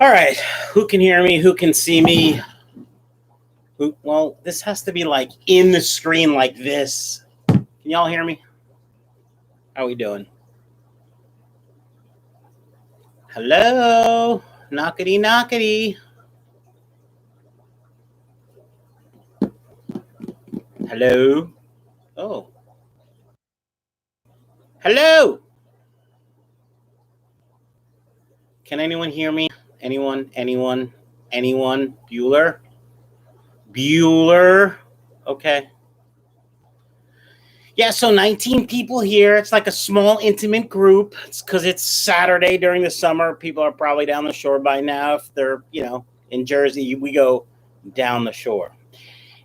All right, who can hear me? Who can see me? Well, this has to be like in the screen like this. Can y'all hear me? How we doing? Hello? Knockety knockety. Hello? Oh. Hello? Can anyone hear me? Anyone? Bueller? Okay. Yeah, so 19 people here. It's like a small, intimate group. It's because it's Saturday during the summer. People are probably down the shore by now. If they're, in Jersey, we go down the shore.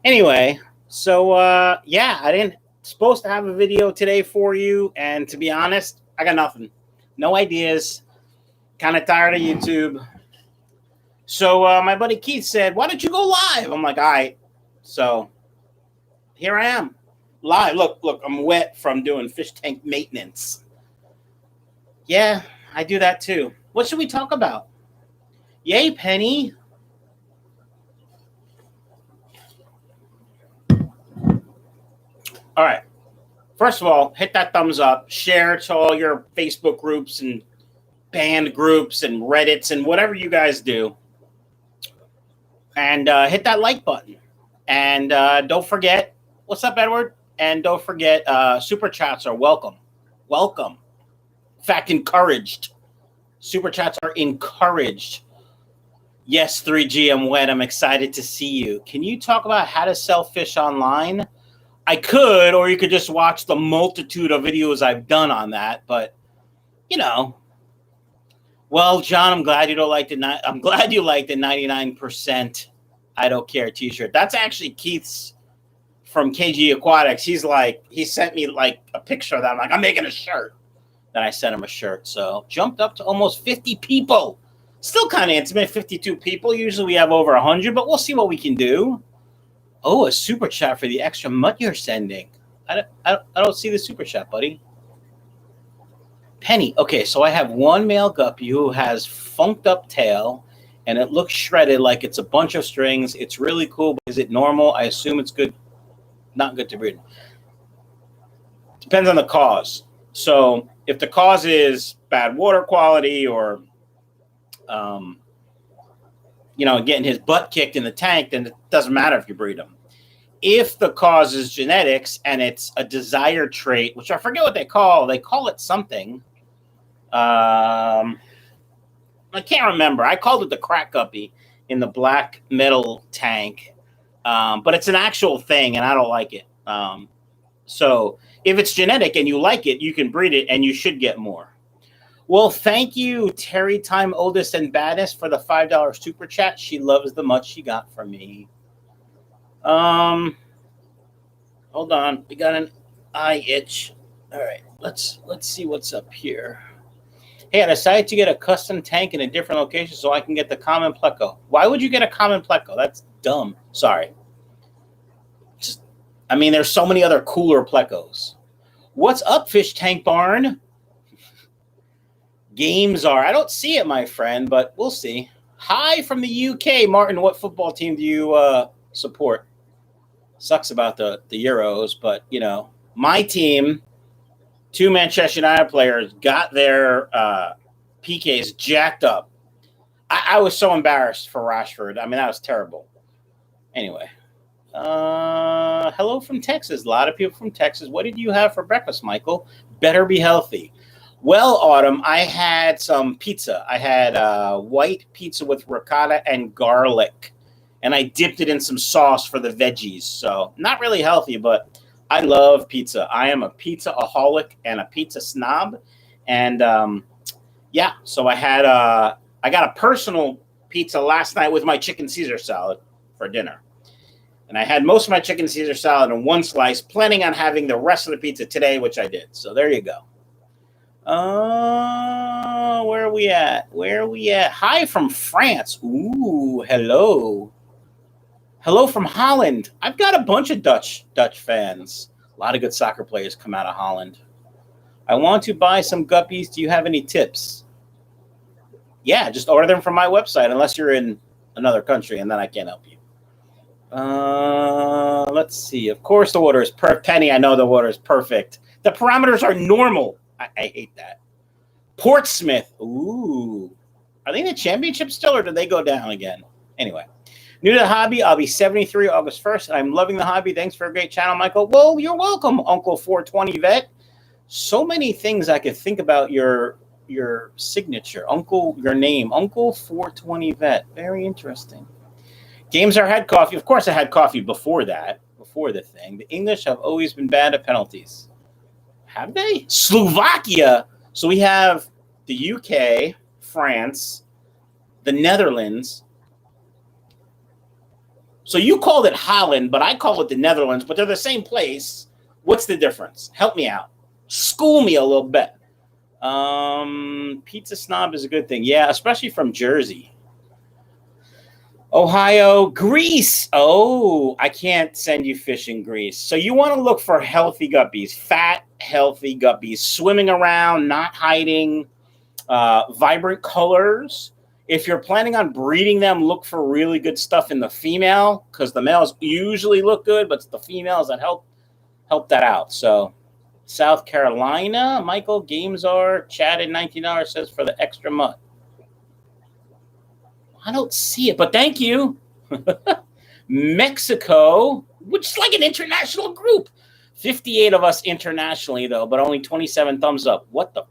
Anyway, so, yeah, I didn't supposed to have a video today for you. And to be honest, I got nothing. No ideas. Kind of tired of YouTube. So my buddy Keith said, why don't you go live? I'm like, all right. So here I am. Live. Look, I'm wet from doing fish tank maintenance. Yeah, I do that too. What should we talk about? Yay, Penny. All right. First of all, hit that thumbs up. Share to all your Facebook groups and band groups and Reddits and whatever you guys do. And hit that like button. And don't forget, what's up, Edward? And don't forget, super chats are welcome. Welcome. In fact, encouraged. Super chats are encouraged. Yes, 3G, I'm wet. I'm excited to see you. Can you talk about how to sell fish online? I could, or you could just watch the multitude of videos I've done on that. But, Well, John, I'm glad you like the 99% I don't care t-shirt. That's actually Keith's from KJE Aquatics. He sent me like a picture of that. I'm like, I'm making a shirt. Then I sent him a shirt. So jumped up to almost 50 people. Still kind of intimate, 52 people. Usually we have over 100, but we'll see what we can do. Oh, a super chat for the extra mud you're sending. I don't see the super chat, buddy. Penny. Okay, so I have one male guppy who has funked up tail, and it looks shredded like it's a bunch of strings. It's really cool. But is it normal? I assume it's good. Not good to breed. Depends on the cause. So if the cause is bad water quality or, getting his butt kicked in the tank, then it doesn't matter if you breed him. If the cause is genetics and it's a desired trait, which I forget what they call it something. I can't remember. I called it the crack guppy in the black metal tank. But it's an actual thing, and I don't like it. So if it's genetic and you like it, you can breed it, and you should get more. Well, thank you, Terry Time Oldest and Baddest, for the $5 super chat. She loves the much she got from me. Hold on. We got an eye itch. All right, let's see what's up here. Hey, I decided to get a custom tank in a different location so I can get the common pleco. Why would you get a common pleco? That's dumb. Sorry. There's so many other cooler plecos. What's up, Fish Tank Barn? Games are. I don't see it, my friend, but we'll see. Hi from the UK. Martin, what football team do you support? Sucks about the Euros, but, my team, 2 Manchester United players, got their PKs jacked up. I was so embarrassed for Rashford. That was terrible. Anyway. Hello from Texas. A lot of people from Texas. What did you have for breakfast, Michael? Better be healthy. Well, Autumn, I had some pizza. I had white pizza with ricotta and garlic, and I dipped it in some sauce for the veggies. So not really healthy, but I love pizza. I am a pizza-aholic and a pizza snob. And yeah, so I got a personal pizza last night with my chicken Caesar salad for dinner. And I had most of my chicken Caesar salad in one slice, planning on having the rest of the pizza today, which I did. So there you go. Where are we at? Hi from France. Ooh, hello. Hello from Holland. I've got a bunch of Dutch fans. A lot of good soccer players come out of Holland. I want to buy some guppies. Do you have any tips? Yeah, just order them from my website unless you're in another country, and then I can't help you. Let's see. Of course, the water is perfect. Penny, I know the water is perfect. The parameters are normal. I hate that. Portsmouth. Ooh. Are they in the championship still, or did they go down again? Anyway. New to the hobby, I'll be 73 August 1st, and I'm loving the hobby. Thanks for a great channel, Michael. Well, you're welcome, Uncle 420 Vet. So many things I could think about your signature. Uncle, your name. Uncle 420 Vet. Very interesting. Games are had coffee. Of course, I had coffee before that, before the thing. The English have always been bad at penalties. Have they? Slovakia. So we have the UK, France, the Netherlands. So you called it Holland, but I call it the Netherlands, but they're the same place. What's the difference? Help me out. School me a little bit. Pizza snob is a good thing. Yeah, especially from Jersey. Ohio, Greece. Oh, I can't send you fish in Greece. So you want to look for healthy guppies, fat, healthy guppies, swimming around, not hiding, vibrant colors. If you're planning on breeding them, look for really good stuff in the female, because the males usually look good, but it's the females that help that out. So South Carolina, Michael, games are chatted $19 says for the extra mud. I don't see it, but thank you. Mexico, which is like an international group. 58 of us internationally, though, but only 27 thumbs up. What the?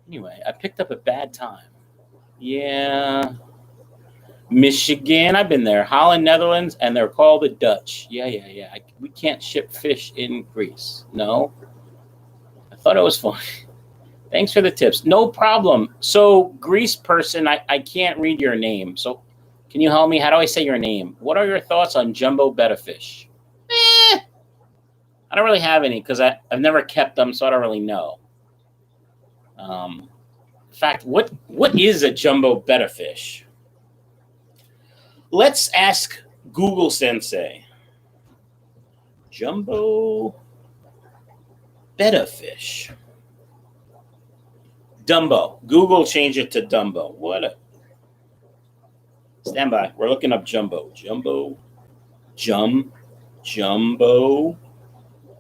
Anyway, I picked up a bad time. Yeah. Michigan, I've been there. Holland, Netherlands, and they're called the Dutch. Yeah. We can't ship fish in Greece. No. I thought it was fun. Thanks for the tips. No problem. So, Greece person, I can't read your name. So, can you help me? How do I say your name? What are your thoughts on jumbo betta fish? I don't really have any because I've never kept them, so I don't really know. In fact, what is a jumbo betta fish? Let's ask Google Sensei. Jumbo betta fish. Dumbo. Google change it to Dumbo. What a... Stand by. We're looking up jumbo. Jumbo. Jumbo.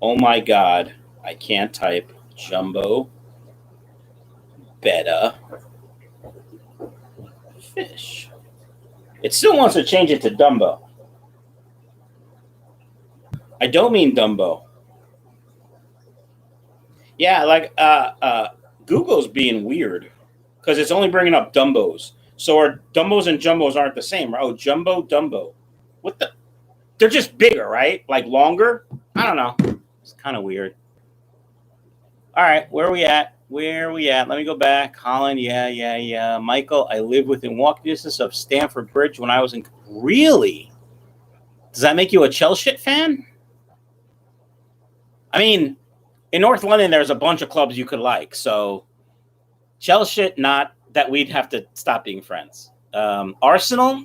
Oh my God. I can't type jumbo betta fish. It still wants to change it to Dumbo. I don't mean Dumbo. Yeah, like Google's being weird because it's only bringing up Dumbos. So our Dumbos and Jumbos aren't the same, right? Oh, Jumbo, Dumbo. What the? They're just bigger, right? Like longer? I don't know. It's kind of weird. All right, where are we at? Let me go back. Holland, yeah. Michael, I lived within walking distance of Stamford Bridge when I was in... Really? Does that make you a Chelsea fan? I mean... In North London, there's a bunch of clubs you could like. So, Chelsea, not that we'd have to stop being friends. Arsenal,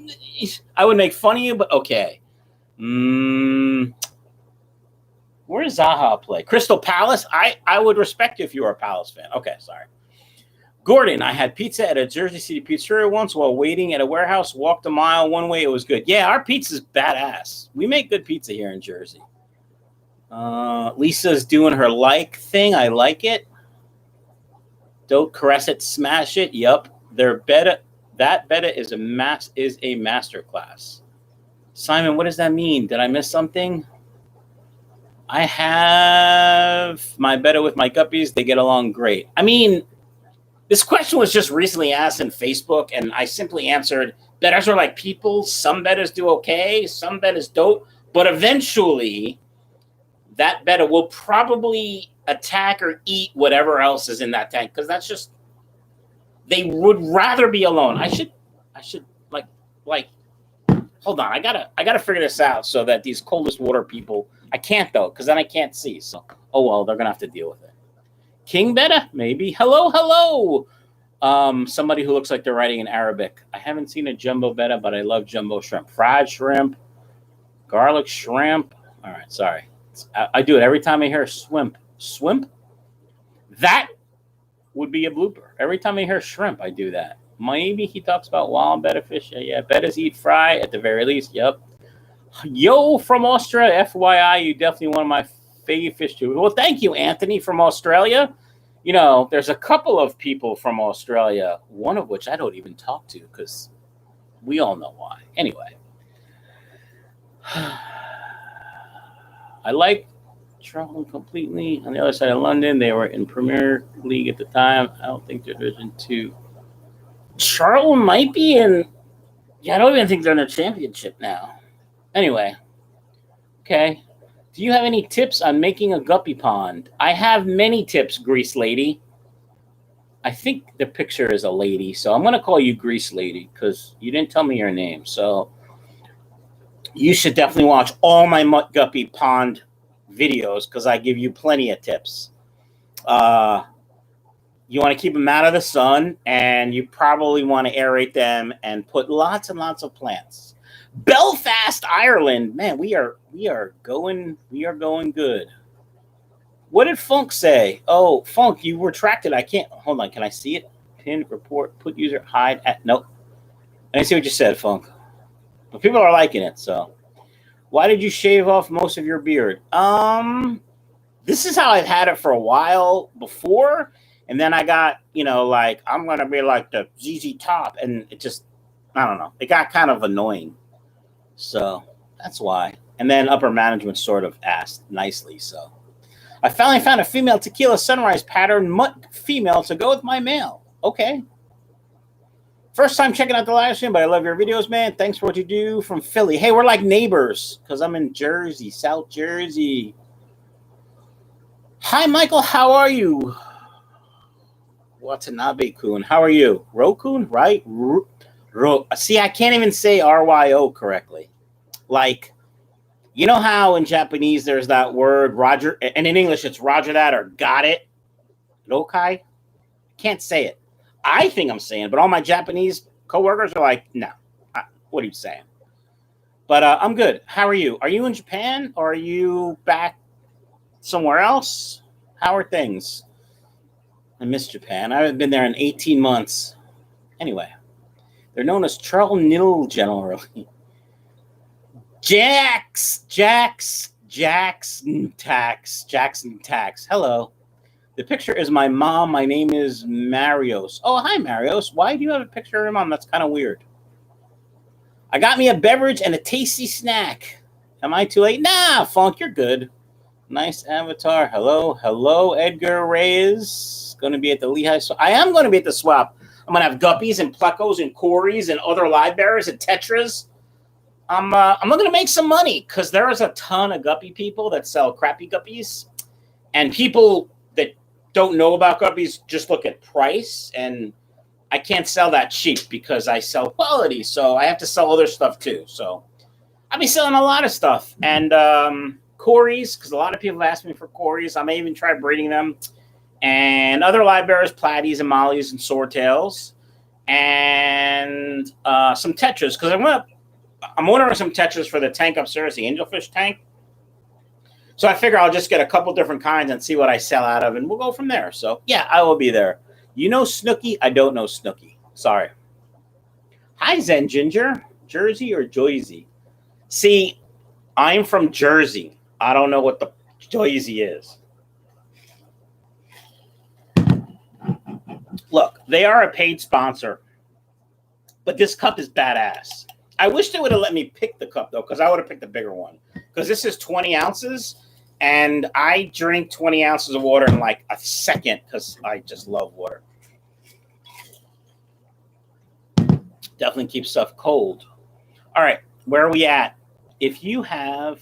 I would make fun of you, but okay. Where does Zaha play? Crystal Palace? I would respect you if you were a Palace fan. Okay, sorry. Gordon, I had pizza at a Jersey City pizzeria once while waiting at a warehouse. Walked a mile one way. It was good. Yeah, our pizza's badass. We make good pizza here in Jersey. Lisa's doing her like thing. I like it. Don't caress it, smash it. Yup. Their betta, that betta is a master class. Simon, what does that mean? Did I miss something? I have my betta with my guppies. They get along great. I mean, this question was just recently asked in Facebook, and I simply answered, bettas are like people. Some bettas do okay. Some bettas don't. But eventually... that betta will probably attack or eat whatever else is in that tank because that's just they would rather be alone. I should like hold on. I gotta figure this out so that these coldest water people I can't though because then I can't see. So oh well, they're gonna have to deal with it. King betta maybe. Hello. Somebody who looks like they're writing in Arabic. I haven't seen a jumbo betta, but I love jumbo shrimp, fried shrimp, garlic shrimp. All right, sorry. I do it every time I hear swimp. Swimp? That would be a blooper. Every time I hear shrimp, I do that. Maybe he talks about wild betta fish. Yeah, bettas eat fry at the very least. Yep. Yo, from Australia. FYI, you definitely one of my favorite fish too. Well, thank you, Anthony, from Australia. You know, there's a couple of people from Australia, one of which I don't even talk to because we all know why. Anyway. I like Charlton completely. On the other side of London, they were in Premier League at the time. I don't think they're Division 2. Charlton might be in... Yeah, I don't even think they're in a championship now. Anyway. Okay. Do you have any tips on making a guppy pond? I have many tips, Grease Lady. I think the picture is a lady, so I'm going to call you Grease Lady because you didn't tell me your name. So you should definitely watch all my guppy pond videos because I give you plenty of tips. You want to keep them out of the sun, and you probably want to aerate them and put lots and lots of plants. Belfast, Ireland. Man, we are going good. What did Funk say? Oh, Funk, you retracted. I can't. Hold on. Can I see it? Pin, report, put user, hide. Nope. I didn't see what you said, Funk. But people are liking it, so. Why did you shave off most of your beard? This is how I've had it for a while before. And then I got, like, I'm going to be like the ZZ Top. And it just, I don't know. It got kind of annoying. So that's why. And then upper management sort of asked nicely, so. I finally found a female tequila sunrise pattern mutt female to go with my male. Okay. First time checking out the live stream, but I love your videos, man. Thanks for what you do from Philly. Hey, we're like neighbors because I'm in Jersey, South Jersey. Hi, Michael. How are you? Watanabe-kun. How are you? Ro-kun, right? See, I can't even say R-Y-O correctly. Like, you know how in Japanese there's that word Roger, and in English it's Roger that or got it? Rokai? Can't say it. I think I'm saying it, but all my Japanese coworkers are like, no. What are you saying? But I'm good. How are you? Are you in Japan or are you back somewhere else? How are things? I miss Japan. I haven't been there in 18 months. Anyway, they're known as Charlton Nil generally. Jackson Tax. Hello. The picture is my mom. My name is Marios. Oh, hi, Marios. Why do you have a picture of your mom? That's kind of weird. I got me a beverage and a tasty snack. Am I too late? Nah, Funk, you're good. Nice avatar. Hello, Edgar Reyes. Going to be at the Lehigh Swap. I am going to be at the swap. I'm going to have guppies and plecos and cories and other live bearers and tetras. I'm looking to make some money because there is a ton of guppy people that sell crappy guppies. And people that don't know about guppies just look at price. And I can't sell that cheap because I sell quality. So I have to sell other stuff too. So I'll be selling a lot of stuff. And cories, because a lot of people have asked me for cories. I may even try breeding them. And other live bearers, platies and mollies and swordtails. And some tetras because I'm ordering some tetras for the tank upstairs, the Angelfish tank. So I figure I'll just get a couple different kinds and see what I sell out of, and we'll go from there. So, yeah, I will be there. You know Snooky? I don't know Snooky. Sorry. Hi, Zen Ginger. Jersey or Jersey? See, I'm from Jersey. I don't know what the Jersey is. Look, they are a paid sponsor, but this cup is badass. I wish they would have let me pick the cup, though, because I would have picked the bigger one. Because this is 20 ounces, and I drink 20 ounces of water in like a second because I just love water. Definitely keeps stuff cold. All right, where are we at? If you have,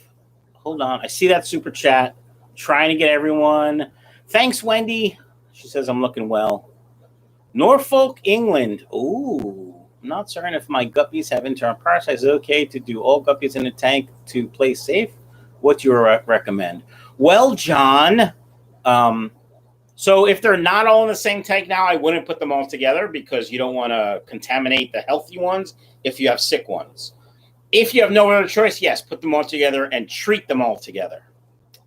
hold on. I see that super chat. Trying to get everyone. Thanks, Wendy. She says I'm looking well. Norfolk, England. Ooh. I'm not certain if my guppies have internal parasites. Is it okay to do all guppies in a tank to play safe? What do you recommend? Well, John, so if they're not all in the same tank now, I wouldn't put them all together because you don't want to contaminate the healthy ones if you have sick ones. If you have no other choice, yes, put them all together and treat them all together.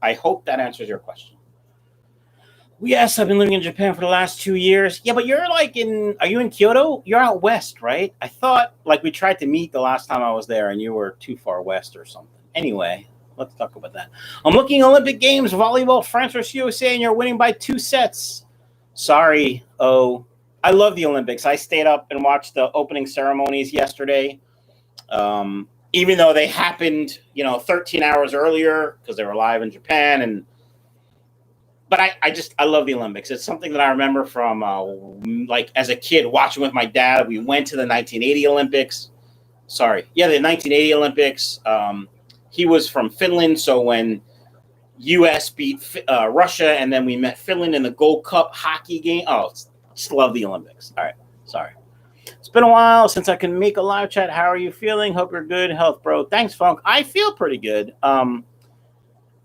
I hope that answers your question. Yes, I've been living in Japan for the last 2 years. Yeah, but you're like are you in Kyoto? You're out west, right? I thought like we tried to meet the last time I was there and you were too far west or something. Anyway, let's talk about that. I'm looking Olympic Games, volleyball, France versus USA, and you're winning by 2 sets. Sorry. Oh, I love the Olympics. I stayed up and watched the opening ceremonies yesterday. Even though they happened, 13 hours earlier because they were live in Japan. But I love the Olympics. It's something that I remember from like as a kid watching with my dad. We went to the 1980 Olympics. The 1980 Olympics. He was from Finland, so when U.S. beat Russia, and then we met Finland in the Gold Cup hockey game. Oh, just love the Olympics. All right, sorry. It's been a while since I can make a live chat. How are you feeling? Hope you're good. Health, bro. Thanks, Funk. I feel pretty good.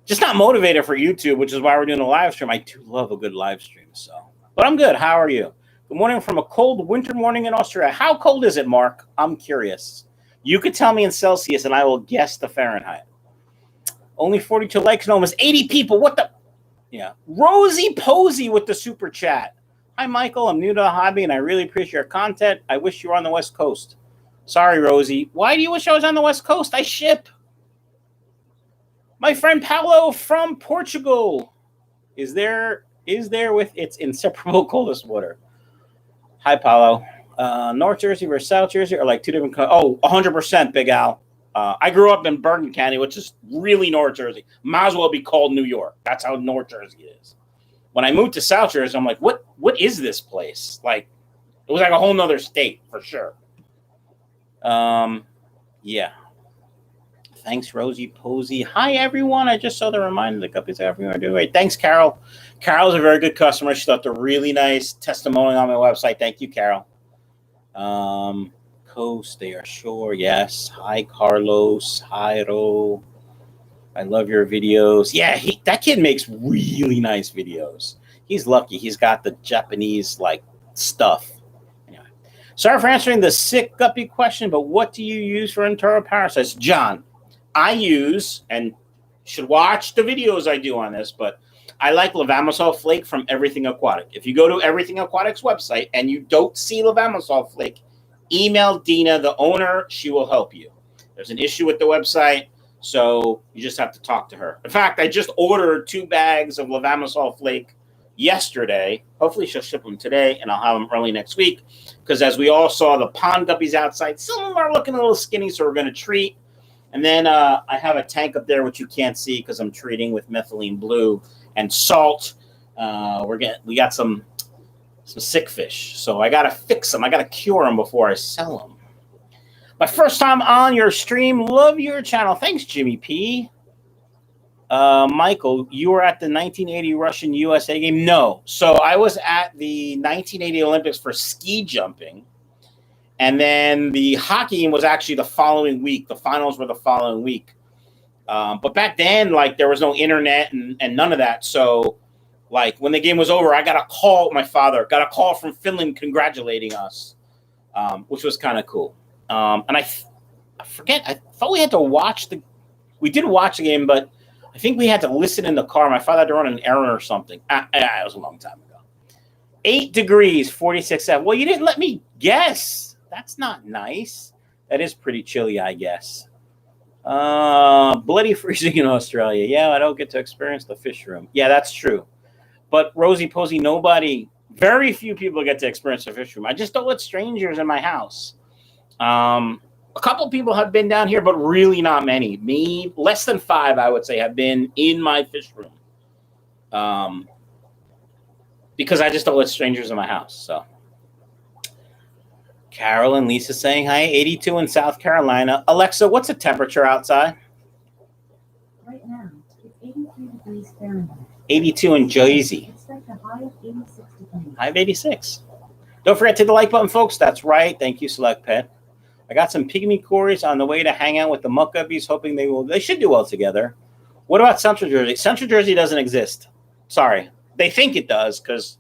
Just not motivated for YouTube, which is why we're doing a live stream. I do love a good live stream, but I'm good. How are you? Good morning from a cold winter morning in Austria. How cold is it, Mark? I'm curious. You could tell me in Celsius, and I will guess the Fahrenheit. Only 42 likes and almost 80 people. What the? Yeah. Rosie Posey with the super chat. Hi, Michael. I'm new to the hobby, and I really appreciate your content. I wish you were on the West Coast. Sorry, Rosie. Why do you wish I was on the West Coast? I ship. My friend Paulo from Portugal is there with its inseparable coldest water. Hi, Paulo. North Jersey versus South Jersey are like two different. 100%, Big Al. I grew up in Bergen County, which is really North Jersey. Might as well be called New York. That's how North Jersey is. When I moved to South Jersey, I'm like, what is this place? Like, it was like a whole nother state for sure. Yeah. Thanks, Rosie Posey. Hi, everyone. I just saw the reminder the guppies everyone are doing great. Thanks, Carol. Carol's a very good customer. She left a really nice testimonial on my website. Thank you, Carol. Coast, they are sure. Yes. Hi, Carlos. Hi, Ro. I love your videos. Yeah, that kid makes really nice videos. He's lucky. He's got the Japanese, stuff. Anyway. Sorry for answering the sick guppy question, but what do you use for internal parasites? John, I use, and should watch the videos I do on this, but I like levamisol flake from Everything Aquatic. If you go to Everything Aquatic's website and you don't see levamisol flake, email Dina, the owner. She will help you. There's an issue with the website, so you just have to talk to her. In fact, I just ordered 2 bags of levamisol flake yesterday. Hopefully she'll ship them today, and I'll have them early next week, because as we all saw, the pond guppies outside, some of them are looking a little skinny, so we're going to treat. And then I have a tank up there, which you can't see because I'm treating with methylene blue and salt. We got some sick fish, so I got to fix them. I got to cure them before I sell them. My first time on your stream. Love your channel. Thanks, Jimmy P. Michael, you were at the 1980 Russian USA game? No. So I was at the 1980 Olympics for ski jumping. And then the hockey game was actually the following week. The finals were the following week. But back then, there was no internet and none of that. So, when the game was over, I got a call. My father got a call from Finland congratulating us, which was kind of cool. And I forget. I thought we had to watch we did watch the game, but I think we had to listen in the car. My father had to run an errand or something. It was a long time ago. 8 degrees, 46 F. Well, you didn't let me guess. That's not nice. That is pretty chilly, I guess. Bloody freezing in Australia. Yeah, I don't get to experience the fish room. Yeah, that's true. But Rosie Posey, very few people get to experience the fish room. I just don't let strangers in my house. A couple people have been down here, but really not many. Me, less than 5, I would say, have been in my fish room. Because I just don't let strangers in my house, so. Carol and Lisa saying hi. 82 in South Carolina. Alexa, what's the temperature outside? Right now, it's 83 degrees Fahrenheit. 82 in Jersey. Expect a high of 86 degrees. High of 86. Don't forget to hit the like button, folks. That's right. Thank you, Select Pet. I got some pygmy cories on the way to hang out with the muck guppies, hoping they should do well together. What about Central Jersey? Central Jersey doesn't exist. Sorry. They think it does because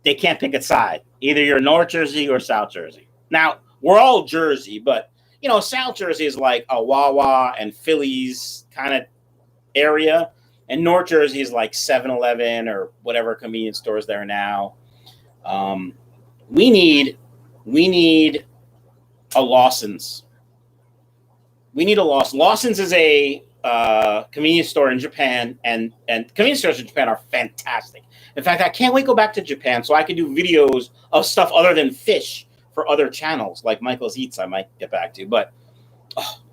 they can't pick a side. Either you're North Jersey or South Jersey. Now, we're all Jersey, but, South Jersey is like a Wawa and Phillies kind of area. And North Jersey is like 7-Eleven or whatever convenience stores there now. We need a Lawson's. We need a Lawson's. Lawson's is a convenience store in Japan, and convenience stores in Japan are fantastic. In fact, I can't wait to go back to Japan so I can do videos of stuff other than fish for other channels, like Michael's Eats I might get back to. But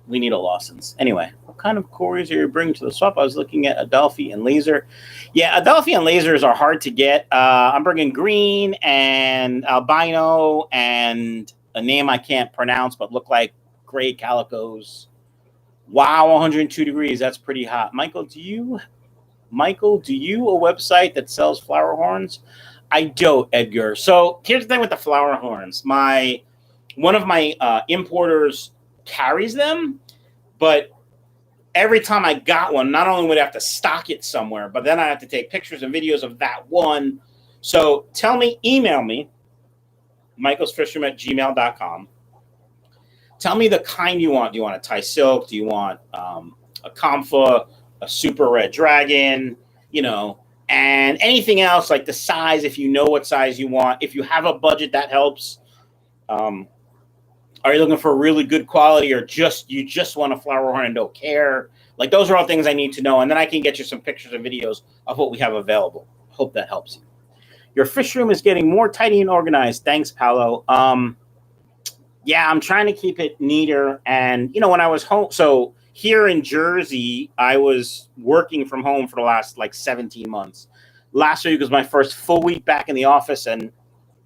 we need a Lawson's. Anyway, what kind of cories are you bringing to the swap? I was looking at Adelphi and Laser. Yeah, Adelphi and Lasers are hard to get. I'm bringing green and albino and a name I can't pronounce but look like gray calicos. Wow, 102 degrees. That's pretty hot. Michael, do you a website that sells flower horns? I don't, Edgar. So here's the thing with the flower horns. One of my importers carries them, but every time I got one, not only would I have to stock it somewhere, but then I have to take pictures and videos of that one. So email me, michaelsfishroom@gmail.com. Tell me the kind you want. Do you want a Thai silk? Do you want a Comfa, a super red dragon, and anything else like the size, if you know what size you want. If you have a budget, that helps. Are you looking for really good quality, or you just want a flower horn and don't care? Like, those are all things I need to know, and then I can get you some pictures and videos of what we have available. Hope that helps you. Your fish room is getting more tidy and organized. Thanks, Paolo. Yeah, I'm trying to keep it neater. And, when I was home, so here in Jersey, I was working from home for the last 17 months. Last week was my first full week back in the office, and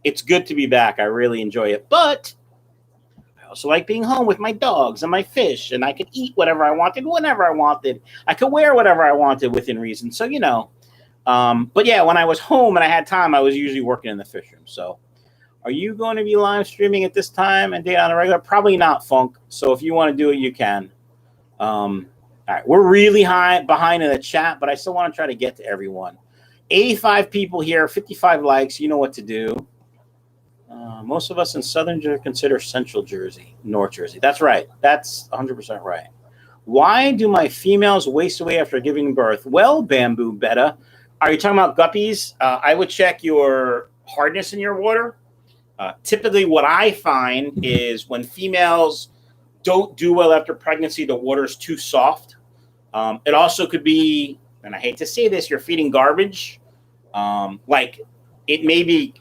it's good to be back. I really enjoy it. But I also like being home with my dogs and my fish, and I could eat whatever I wanted, whenever I wanted. I could wear whatever I wanted within reason. So, but yeah, when I was home and I had time, I was usually working in the fish room. So are you going to be live streaming at this time and date on a regular? Probably not, Funk. So if you want to do it, you can. All right. We're really behind in the chat, but I still want to try to get to everyone. 85 people here, 55 likes. You know what to do. Most of us in Southern Jersey consider Central Jersey, North Jersey. That's right. That's 100% right. Why do my females waste away after giving birth? Well, Bamboo Betta, are you talking about guppies? I would check your hardness in your water. Typically, what I find is when females don't do well after pregnancy, the water's too soft. It also could be, and I hate to say this, you're feeding garbage. Like, it may be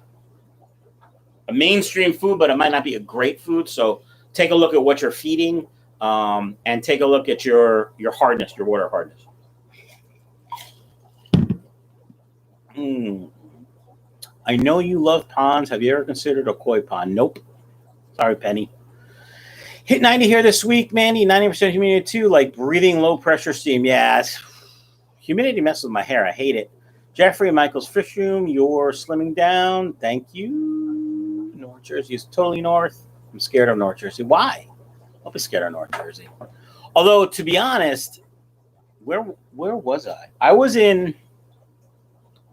a mainstream food, but it might not be a great food. So take a look at what you're feeding, and take a look at your hardness, your water hardness. I know you love ponds. Have you ever considered a koi pond? Nope. Sorry, Penny. Hit 90 here this week, Mandy. 90% humidity too, like breathing low pressure steam. Yeah, humidity messes with my hair. I hate it. Jeffrey, Michael's Fish Room, you're slimming down. Thank you. North Jersey is totally north. I'm scared of North Jersey. Why? I'll be scared of North Jersey. Although, to be honest, where was I? I was in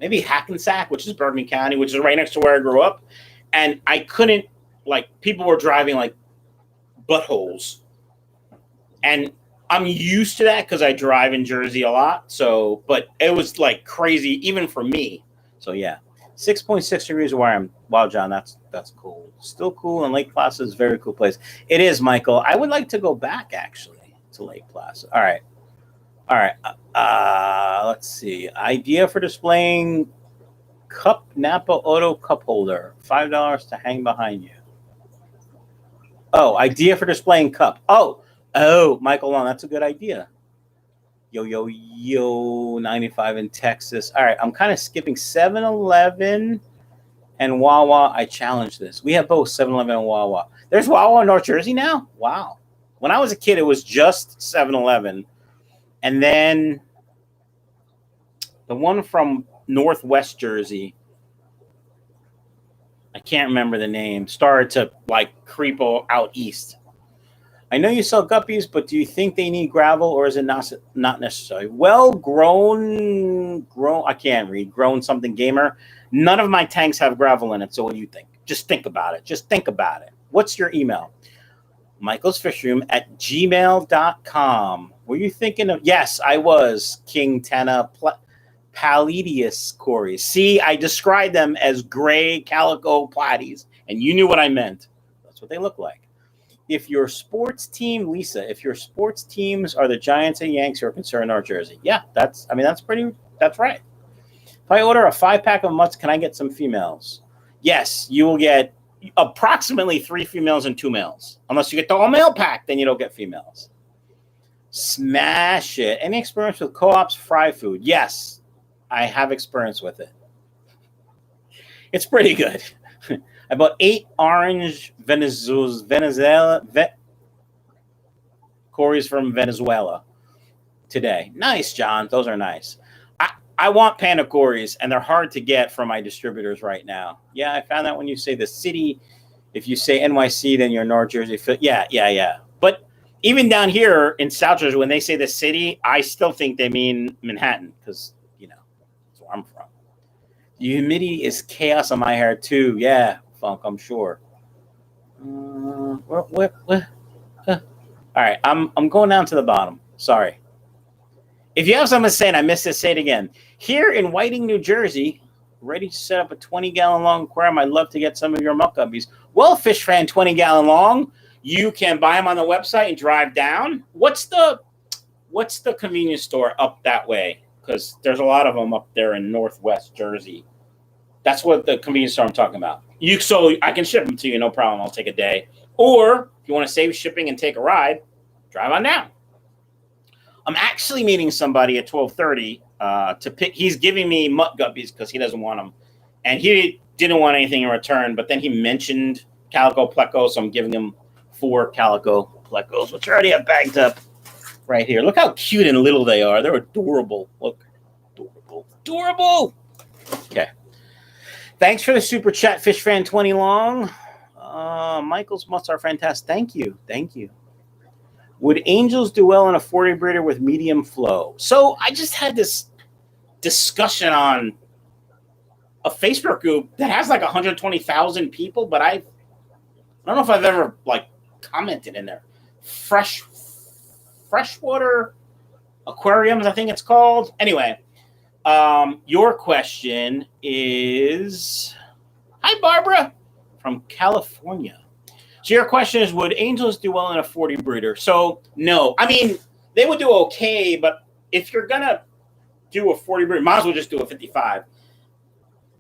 maybe Hackensack, which is Bergen County, which is right next to where I grew up. And I couldn't, people were driving buttholes. And I'm used to that because I drive in Jersey a lot. So, but it was crazy, even for me. So yeah, 6.6 degrees where I'm. Wow, John, that's cool. Still cool. And Lake Placid is a very cool place. It is, Michael. I would like to go back actually to Lake Placid. All right. Let's see. Idea for displaying cup Napa Auto cup holder. $5 to hang behind you. Oh, idea for displaying cup. Oh, Michael Long, that's a good idea. Yo, 95 in Texas. All right, I'm kind of skipping 7-Eleven and Wawa. I challenge this. We have both 7-Eleven and Wawa. There's Wawa in North Jersey now? Wow. When I was a kid, it was just 7-Eleven. And then the one from Northwest Jersey, I can't remember the name, started to creep out east. I know you sell guppies, but do you think they need gravel or is it not necessary? Well, grown, I can't read, grown something gamer. None of my tanks have gravel in it. So what do you think? Just think about it. What's your email? michaelsfishroom@gmail.com. Were you thinking of? Yes, I was. King Tana Palladius Corys. See, I described them as gray calico platies, and you knew what I meant. That's what they look like. If your sports team, Lisa, if your sports teams are the Giants and Yanks who are concerned in our jersey. Yeah, that's right. If I order a 5-pack of mutts, can I get some females? Yes, you will get approximately 3 females and 2 males. Unless you get the all-male pack, then you don't get females. Smash it. Any experience with Co-op's fry food? Yes, I have experience with it. It's pretty good. I bought 8 orange Venezuela Corys from Venezuela today. Nice, John. Those are nice. I want panda Corys, and they're hard to get from my distributors right now. Yeah, I found that when you say the city, if you say NYC, then you're North Jersey. Yeah. But even down here in South Jersey, when they say the city, I still think they mean Manhattan because, that's where I'm from. The humidity is chaos on my hair, too. Yeah, Funk, I'm sure. What? All right, I'm going down to the bottom. Sorry. If you have something to say and I missed it, say it again. Here in Whiting, New Jersey, ready to set up a 20-gallon long aquarium. I'd love to get some of your muck guppies. Well, Fish Fan 20-gallon long, you can buy them on the website and drive down. What's the convenience store up that way? Because there's a lot of them up there in Northwest Jersey. That's what the convenience store I'm talking about. So I can ship them to you, no problem. I'll take a day. Or if you want to save shipping and take a ride, drive on down. I'm actually meeting somebody at 12:30 to pick. He's giving me mutt guppies because he doesn't want them, and he didn't want anything in return. But then he mentioned calico plecos, so I'm giving him 4 calico plecos, which I already have bagged up right here. Look how cute and little they are. They're adorable. Look, adorable. Okay. Thanks for the super chat, Fish Fan 20 long. Michael's mutts are fantastic. Thank you. Would angels do well in a 40 breeder with medium flow? So I just had this discussion on a Facebook group that has like 120,000 people, but I don't know if I've ever commented in there. Freshwater aquariums, I think it's called. Anyway, your question is, hi Barbara from California. So your question is, would angels do well in a 40 breeder? So no, I mean, they would do okay, but if you're going to do a 40 breeder, might as well just do a 55.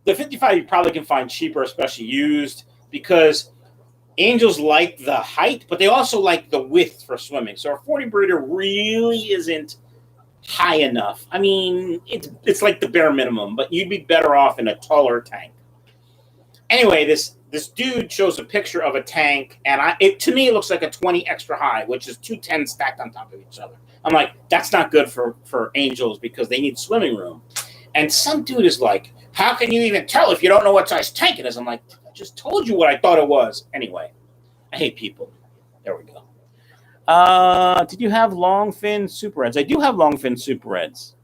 The 55 you probably can find cheaper, especially used, because angels like the height, but they also like the width for swimming. So a 40 breeder really isn't high enough. I mean, it's like the bare minimum, but you'd be better off in a taller tank. Anyway, this dude shows a picture of a tank, and to me it looks like a 20 extra high, which is 2 10s stacked on top of each other. I'm like, that's not good for angels because they need swimming room. And some dude is like, how can you even tell if you don't know what size tank it is? I'm like, I just told you what I thought it was. Anyway, I hate people. There we go. Did you have long fin super reds? I do have long fin super reds.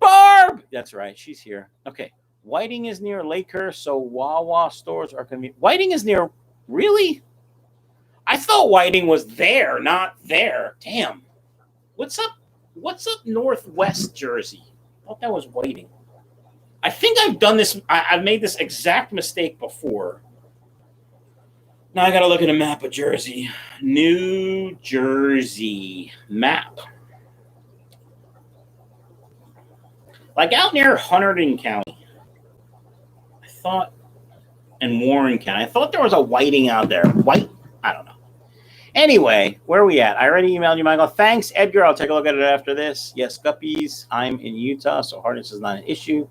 Barb! That's right. She's here. Okay. Whiting is near Lakehurst, so Wawa stores are convenient. Whiting is near, really? I thought Whiting was there, not there. Damn. What's up Northwest Jersey? I thought that was Whiting. I think I've done this. I've made this exact mistake before. Now I got to look at a map of Jersey. New Jersey map. Like out near Hunterdon County. And Warren County. I thought there was a Whiting out there. I don't know. Anyway, where are we at? I already emailed you, Michael. Thanks, Edgar. I'll take a look at it after this. Yes, guppies. I'm in Utah, so hardness is not an issue.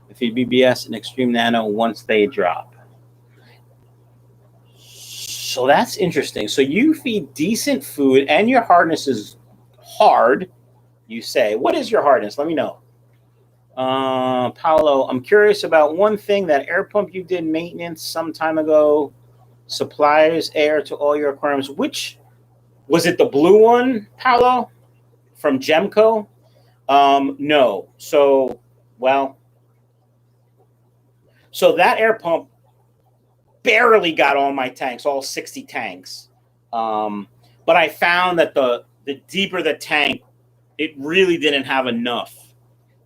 I feed BBS and Extreme Nano once they drop. So that's interesting. So you feed decent food and your hardness is hard, you say. What is your hardness? Let me know. Paolo, I'm curious about one thing. That air pump you did maintenance some time ago supplies air to all your aquariums. Which was it? The blue one, Paolo, from Gemco? No. So that air pump barely got all my tanks, all 60 tanks. But I found that the deeper the tank, it really didn't have enough.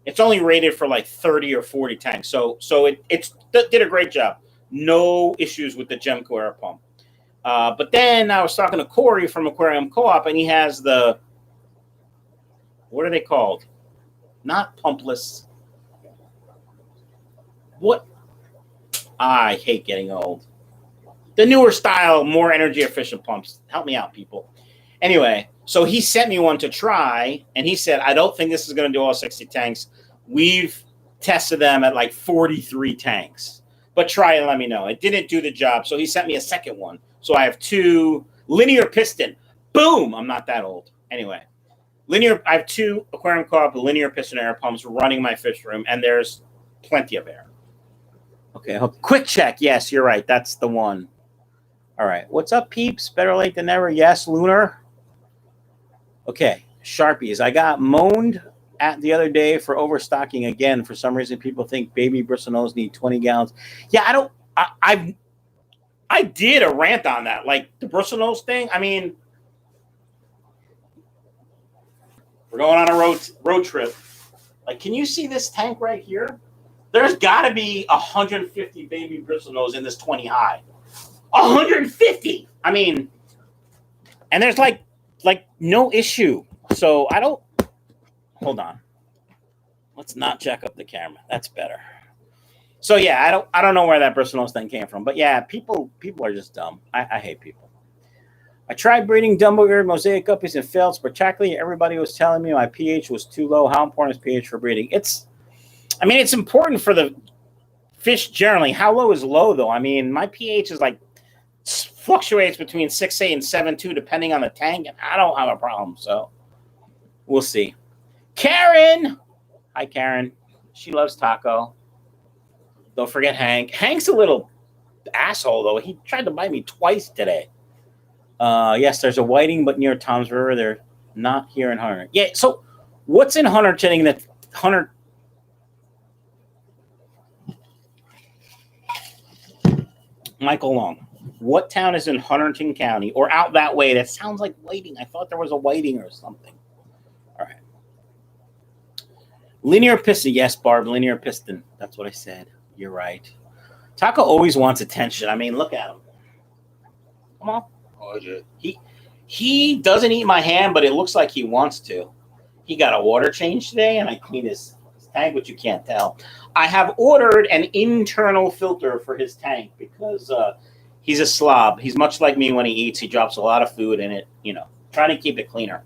It's only rated for like 30 or 40 tanks. So it did a great job. No issues with the Gemco air pump. But then I was talking to Corey from Aquarium Co Op, and he has the, what are they called? Not pumpless. What? I hate getting old. The newer style, more energy efficient pumps. Help me out, people. Anyway, so he sent me one to try, and he said, I don't think this is going to do all 60 tanks. We've tested them at like 43 tanks. But try and let me know. It didn't do the job, so he sent me a second one. So I have 2 linear piston. Boom! I'm not that old. Anyway, I have 2 Aquarium Co Op linear piston air pumps running my fish room, and there's plenty of air. Okay, quick check. Yes, you're right. That's the one. All right. What's up, peeps? Better late than never. Yes, Lunar. Okay, Sharpies. I got moaned at the other day for overstocking again. For some reason, people think baby bristlenose need 20 gallons. Yeah, I did a rant on that. Like the bristlenose thing. I mean, we're going on a road trip. Like, can you see this tank right here? There's got to be 150 baby bristlenose in this 20 high. 150. I mean, and there's like no issue. So I don't. Hold on. Let's not jack up the camera. That's better. So yeah, I don't know where that bristlenose thing came from, but yeah, people are just dumb. I hate people. I tried breeding Dumbo-eared mosaic guppies and failed spectacularly. Everybody was telling me my pH was too low. How important is pH for breeding? It's important for the fish generally. How low is low, though? I mean, my pH is like fluctuates between 6.8 and 7.2 depending on the tank, and I don't have a problem. So we'll see. Karen, hi Karen. She loves taco. Don't forget Hank. Hank's a little asshole though. He tried to bite me twice today. Yes, there's a whiting, but near Tom's River. They're not here in Hunter. Yeah. So what's in Hunterton that Hunter? Michael Long. What town is in Hunterdon County or out that way? That sounds like whiting. I thought there was a whiting or something. All right. Linear piston. Yes, Barb. Linear piston. That's what I said. You're right. Taco always wants attention. I mean, look at him. Come on. Oh, he doesn't eat my hand, but it looks like he wants to. He got a water change today, and I cleaned his tank, which you can't tell. I have ordered an internal filter for his tank because he's a slob. He's much like me when he eats. He drops a lot of food in it, trying to keep it cleaner.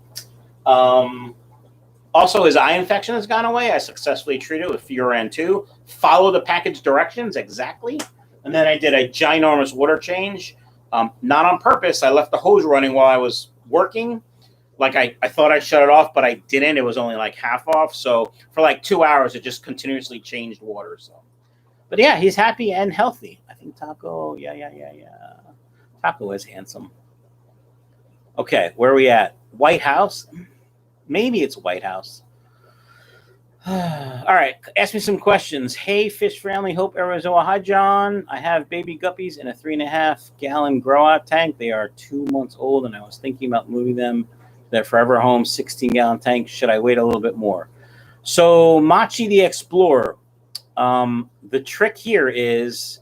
Also, his eye infection has gone away. I successfully treated it with Furan 2. Follow the package directions exactly. And then I did a ginormous water change. Not on purpose. I left the hose running while I was working. Like I thought I shut it off, but I didn't. It was only like half off. So for like 2 hours, it just continuously changed water. So, but yeah, he's happy and healthy. I think Taco. Yeah. Taco is handsome. Okay, where are we at? White House. Maybe it's White House. All right, ask me some questions. Hey, fish family, hope everyone's well. Hi, John. I have baby guppies in a 3.5 gallon grow out tank. They are 2 months old, and I was thinking about moving them to their forever home 16-gallon tank. Should I wait a little bit more? So, Machi the Explorer. The trick here is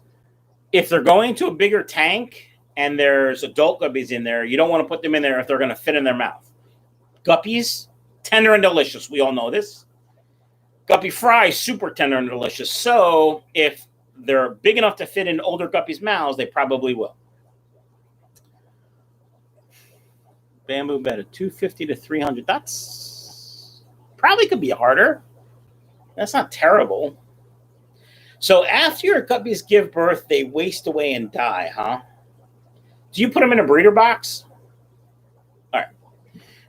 if they're going to a bigger tank and there's adult guppies in there, you don't want to put them in there if they're going to fit in their mouth. Guppies, tender and delicious. We all know this. Guppy fry, super tender and delicious. So if they're big enough to fit in older guppies' mouths, they probably will. Bamboo Betta, 250 to 300. That's probably could be harder. That's not terrible. So after your guppies give birth, they waste away and die, huh? Do you put them in a breeder box? All right.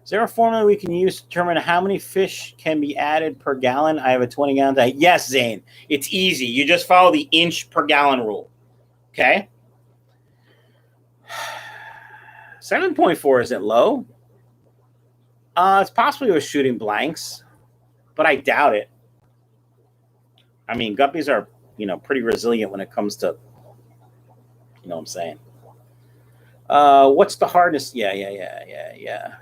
Is there a formula we can use to determine how many fish can be added per gallon? I have a 20-gallon tank. Yes, Zane. It's easy. You just follow the inch per gallon rule. Okay? 7.4 isn't low. It's possibly with shooting blanks, but I doubt it. I mean, guppies are, pretty resilient when it comes to, what I'm saying. What's the hardest? Yeah.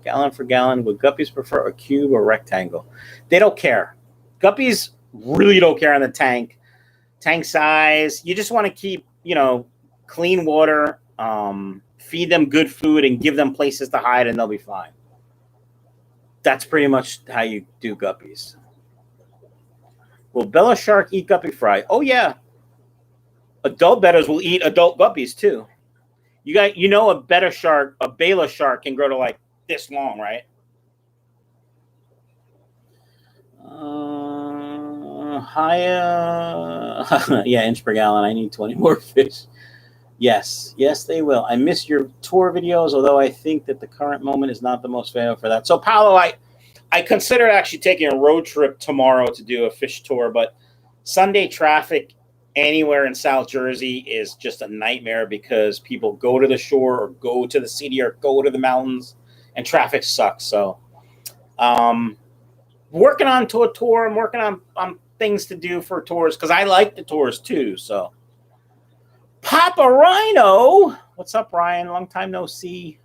Gallon for gallon. Would guppies prefer a cube or rectangle? They don't care. Guppies really don't care on the tank size. You just want to keep, clean water, feed them good food, and give them places to hide, and they'll be fine. That's pretty much how you do guppies. Will Bella shark eat guppy fry? Oh yeah. Adult bettas will eat adult guppies too. A Betta shark, a Bela shark can grow to like this long, right? Yeah, inch per gallon. I need 20 more fish. Yes, they will. I miss your tour videos, although I think that the current moment is not the most favorable for that. So, Paolo, I consider actually taking a road trip tomorrow to do a fish tour, but Sunday traffic anywhere in South Jersey is just a nightmare because people go to the shore or go to the city or go to the mountains, and traffic sucks. So, working on to a tour. I'm working on things to do for tours because I like the tours too. So, Papa Rhino, what's up, Ryan? Long time no see.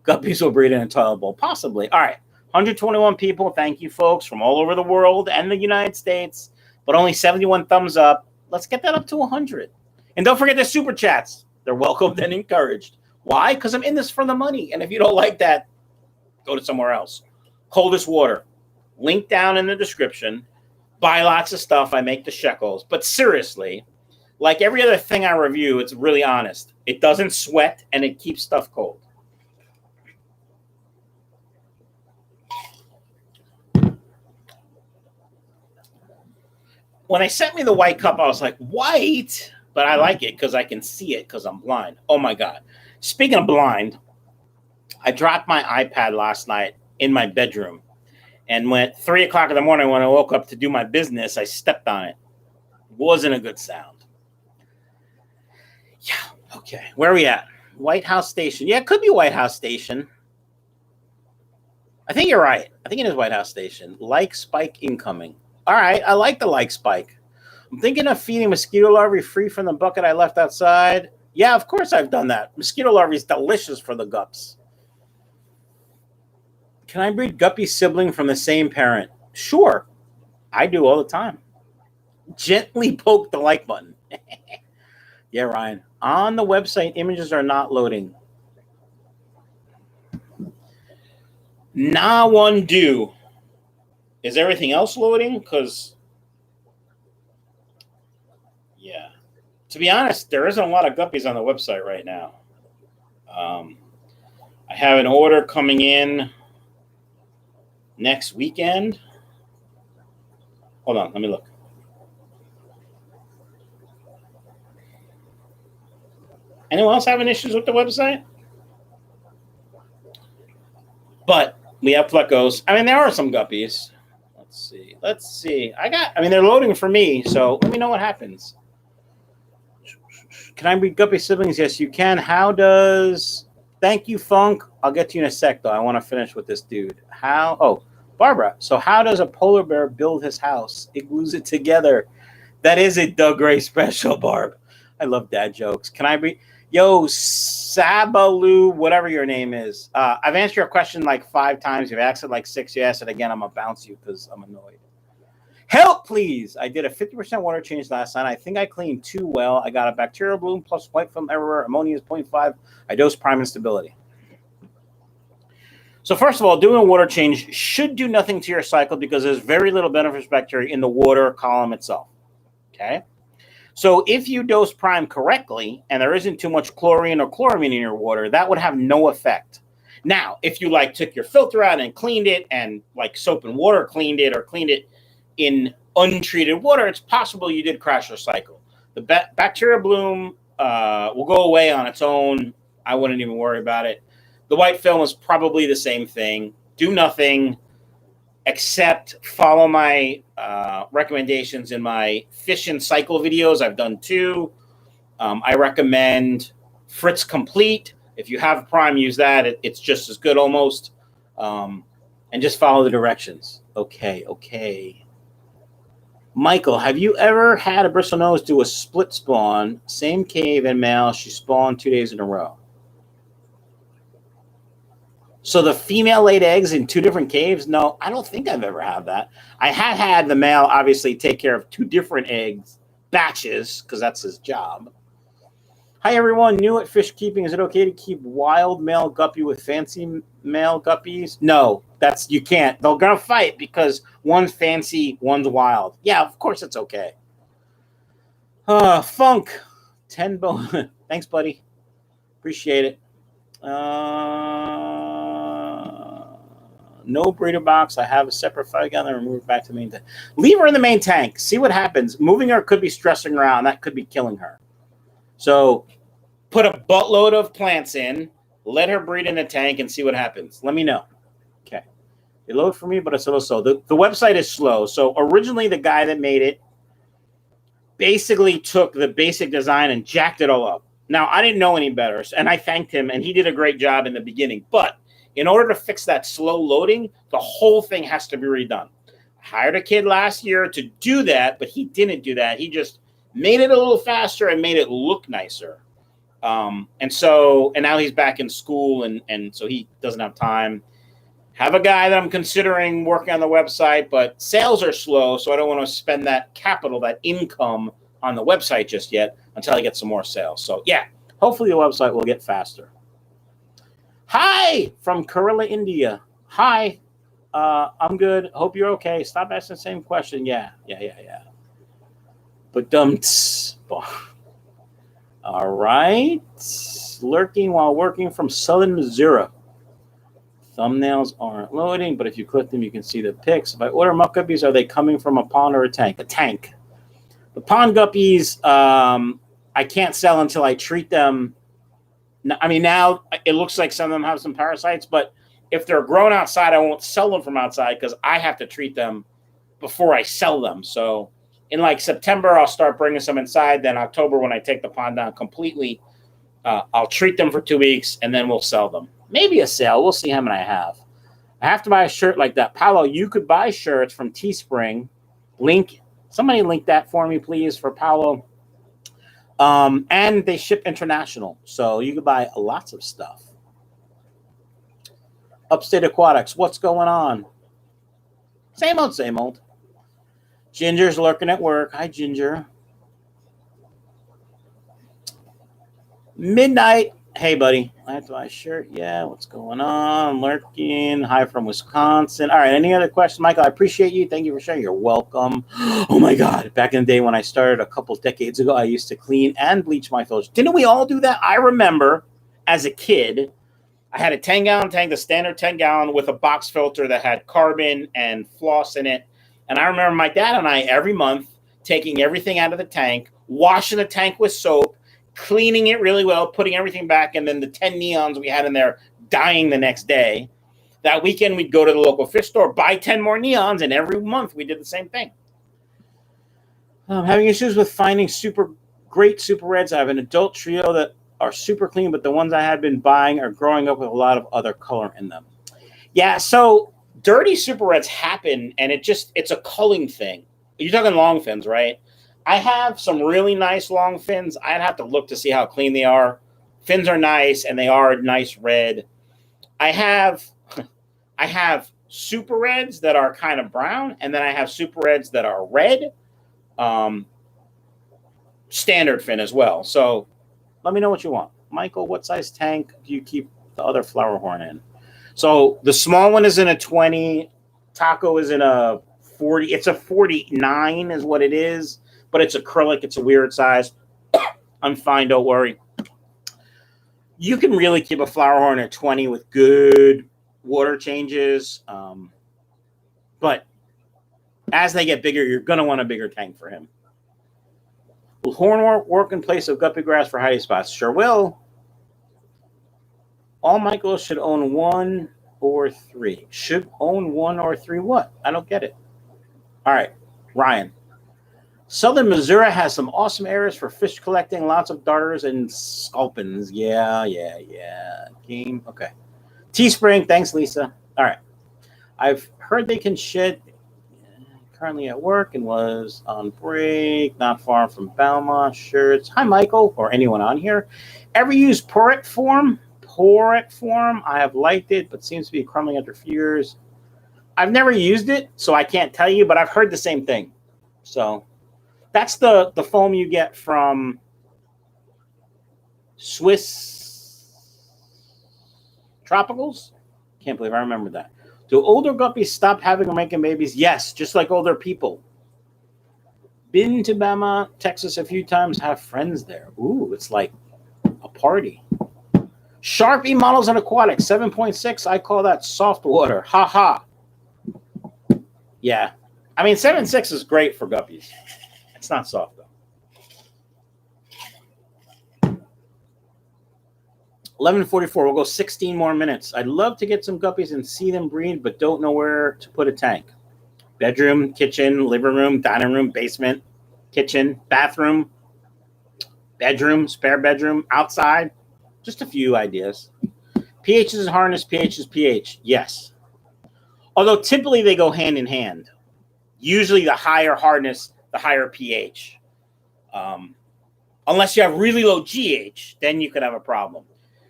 Guppies will breed in a toilet bowl, possibly. All right, 121 people. Thank you, folks, from all over the world and the United States, but only 71 thumbs up. Let's get that up to 100. And don't forget the super chats. They're welcomed and encouraged. Why? Because I'm in this for the money. And if you don't like that, go to somewhere else. Coldest water. Link down in the description. Buy lots of stuff. I make the shekels. But seriously, like every other thing I review, it's really honest. It doesn't sweat, and it keeps stuff cold. When they sent me the white cup, I was like, white? But I like it because I can see it because I'm blind. Oh, my God. Speaking of blind, I dropped my iPad last night in my bedroom. And when 3 o'clock in the morning, when I woke up to do my business, I stepped on it. Wasn't a good sound. Yeah, okay. Where are we at? White House Station. Yeah, it could be White House Station. I think you're right. I think it is White House Station. Like spike incoming. All right, I like the like spike. I'm thinking of feeding mosquito larvae free from the bucket I left outside. Yeah, of course I've done that. Mosquito larvae is delicious for the gups. Can I breed guppy sibling from the same parent? Sure. I do all the time. Gently poke the like button. Yeah, Ryan. On the website, images are not loading. Nah, one do. Is everything else loading? Because, yeah. To be honest, there isn't a lot of guppies on the website right now. I have an order coming in next weekend. Hold on, let me look. Anyone else having issues with the website? But we have fleckos. I mean, there are some guppies. Let's see. They're loading for me, so let me know what happens. Can I breed guppy siblings? Yes, you can. How does... Thank you, Funk. I'll get to you in a sec, though. I want to finish with this dude. How... Oh, Barbara. So how does a polar bear build his house? It glues it together. That is a Doug Ray special, Barb. I love dad jokes. Can I breed... Yo, Sabalu, whatever your name is. I've answered your question like 5 times. You've asked it like 6. You asked it again. I'm going to bounce you because I'm annoyed. Help, please. I did a 50% water change last night. I think I cleaned 2 well. I got a bacterial bloom plus white film everywhere. Ammonia is 0.5. I dosed Prime and Stability. So first of all, doing a water change should do nothing to your cycle because there's very little beneficial bacteria in the water column itself. Okay? So if you dose Prime correctly and there isn't too much chlorine or chloramine in your water, that would have no effect. Now, if you took your filter out and cleaned it and like soap and water cleaned it or cleaned it in untreated water, it's possible you did crash your cycle. The bacterial bloom will go away on its own. I wouldn't even worry about it. The white film is probably the same thing. Do nothing except follow my recommendations in my fish and cycle videos. I've done 2. I recommend Fritz Complete. If you have Prime, use that. It's just as good almost. And just follow the directions. Okay. Michael, have you ever had a bristlenose do a split spawn, same cave and male? She spawned 2 days in a row. So the female laid eggs in 2 different caves? No, I don't think I've ever had that. I have had the male obviously take care of 2 different eggs batches because that's his job. Hi everyone, new at fish keeping. Is it okay to keep wild male guppy with fancy male guppies? No, you can't. They're gonna fight because one's fancy, one's wild. Yeah, of course it's okay. Funk, 10 bone. Thanks, buddy. Appreciate it. No breeder box. I have a separate 5-gallon and remove it back to the main tank. Leave her in the main tank. See what happens. Moving her could be stressing her out. That could be killing her. So put a buttload of plants in, let her breed in the tank, and see what happens. Let me know. Okay. They load for me, but it's a little slow. The website is slow. So originally the guy that made it basically took the basic design and jacked it all up. Now, I didn't know any better, and I thanked him, and he did a great job in the beginning. But in order to fix that slow loading, the whole thing has to be redone. I hired a kid last year to do that, but he didn't do that. He just made it a little faster and made it look nicer. And now he's back in school, and so he doesn't have time. Have a guy that I'm considering working on the website, but sales are slow, so I don't want to spend that capital, that income on the website just yet until I get some more sales. So, yeah, hopefully the website will get faster. Hi from Kerala, India. Hi. I'm good. Hope you're okay. Stop asking the same question. Yeah. But all right. Lurking while working from Southern Missouri. Thumbnails aren't loading, but if you click them, you can see the pics. If I order muck guppies, are they coming from a pond or a tank? A tank. The pond guppies, I can't sell until I treat them. I mean, now it looks like some of them have some parasites, but if they're grown outside, I won't sell them from outside because I have to treat them before I sell them. So in like September, I'll start bringing some inside. Then October, when I take the pond down completely, I'll treat them for 2 weeks, and then we'll sell them. Maybe a sale. We'll see how many I have. I have to buy a shirt like that. Paolo, you could buy shirts from Teespring. Somebody link that for me, please, for Paolo. And they ship international, so you can buy lots of stuff. Upstate Aquatics, what's going on? Same old, same old. Ginger's lurking at work. Hi, Ginger. Midnight. Hey, buddy. I have to buy a shirt. Yeah, what's going on? Lurking. Hi from Wisconsin. All right, any other questions, Michael? I appreciate you. Thank you for sharing. You're welcome. Oh, my God. Back in the day when I started a couple decades ago, I used to clean and bleach my filters. Didn't we all do that? I remember as a kid, I had a 10-gallon tank, the standard 10-gallon with a box filter that had carbon and floss in it. And I remember my dad and I every month taking everything out of the tank, washing the tank with soap, cleaning it really well, putting everything back, and then the 10 neons we had in there dying the next day. That weekend, we'd go to the local fish store, buy 10 more neons, and every month we did the same thing. I'm having issues with finding great super reds. I have an adult trio that are super clean, but the ones I had been buying are growing up with a lot of other color in them. Yeah, so dirty super reds happen, and it's a culling thing. You're talking long fins, right? I have some really nice long fins. I'd have to look to see how clean they are. Fins are nice, and they are a nice red. I have super reds that are kind of brown, and then I have super reds that are red. Standard fin as well. So let me know what you want. Michael, what size tank do you keep the other Flowerhorn in? So the small one is in a 20. Taco is in a 40. It's a 49 is what it is. But it's acrylic. It's a weird size. I'm fine. Don't worry. You can really keep a Flowerhorn at 20 with good water changes. But as they get bigger, you're going to want a bigger tank for him. Will horn work in place of guppy grass for hiding spots? Sure will. All Michaels should own 1 or 3. Should own 1 or 3 what? I don't get it. All right, Ryan. Southern Missouri has some awesome areas for fish collecting, lots of darters and sculpins. Yeah. Game. Okay. Teespring. Thanks, Lisa. All right. I've heard they can shed currently at work and was on break, not far from Belmont shirts. Hi, Michael, or anyone on here. Ever use Porret Form? Porret Form. I have liked it, but seems to be crumbling after a few years. I've never used it, so I can't tell you, but I've heard the same thing. So that's the foam you get from Swiss Tropicals. Can't believe I remember that. Do older guppies stop having or making babies? Yes, just like older people. Been to Bama, Texas a few times, have friends there. Ooh, it's like a party. Sharpie models and aquatics, 7.6. I call that soft water. Ha ha. Yeah. I mean, 7.6 is great for guppies. It's not soft, though. 11:44. We'll go 16 more minutes. I'd love to get some guppies and see them breed, but don't know where to put a tank. Bedroom, kitchen, living room, dining room, basement, kitchen, bathroom, bedroom, spare bedroom, outside. Just a few ideas. pH is hardness, pH is pH. Yes. Although typically they go hand in hand. Usually the higher hardness, the higher pH. Unless you have really low GH, then you could have a problem.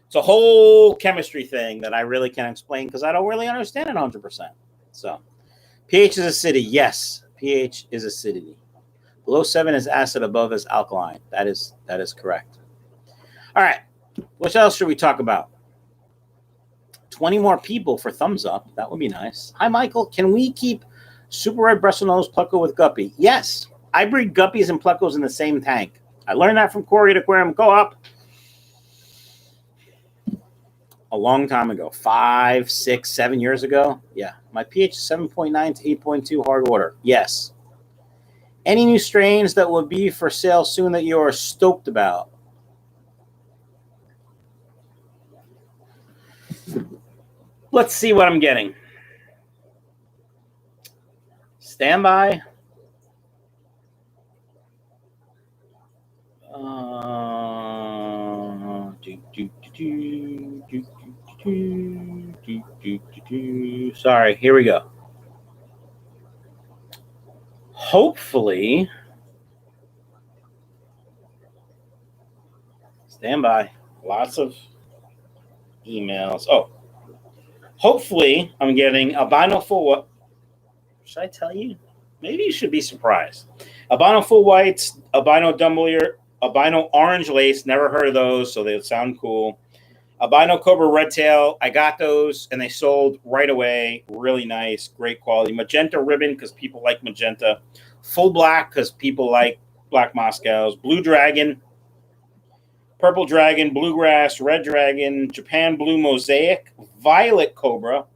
It's a whole chemistry thing that I really can't explain because I don't really understand it 100%. So pH is acidity. Yes, pH is acidity. Below 7 is acid, above is alkaline. That is correct. All right. What else should we talk about? 20 more people for thumbs up. That would be nice. Hi, Michael. Can we keep super red bristlenose pleco with guppy? Yes. I breed guppies and plecos in the same tank. I learned that from Corey at Aquarium Co Op a long time ago, 5, 6, 7 years ago. Yeah. My pH is 7.9 to 8.2 hard water. Yes. Any new strains that will be for sale soon that you are stoked about? Let's see what I'm getting. Stand by. Sorry, here we go. Hopefully, stand by. Lots of emails. Oh, hopefully I'm getting albino full what? Should I tell you? Maybe you should be surprised. Albino full whites, albino dumbler, albino orange lace. Never heard of those, so they sound cool. Albino cobra red tail. I got those, and they sold right away. Really nice, great quality. Magenta ribbon because people like magenta. Full black because people like black Moscows. Blue dragon, purple dragon, bluegrass, red dragon, Japan blue mosaic, violet cobra,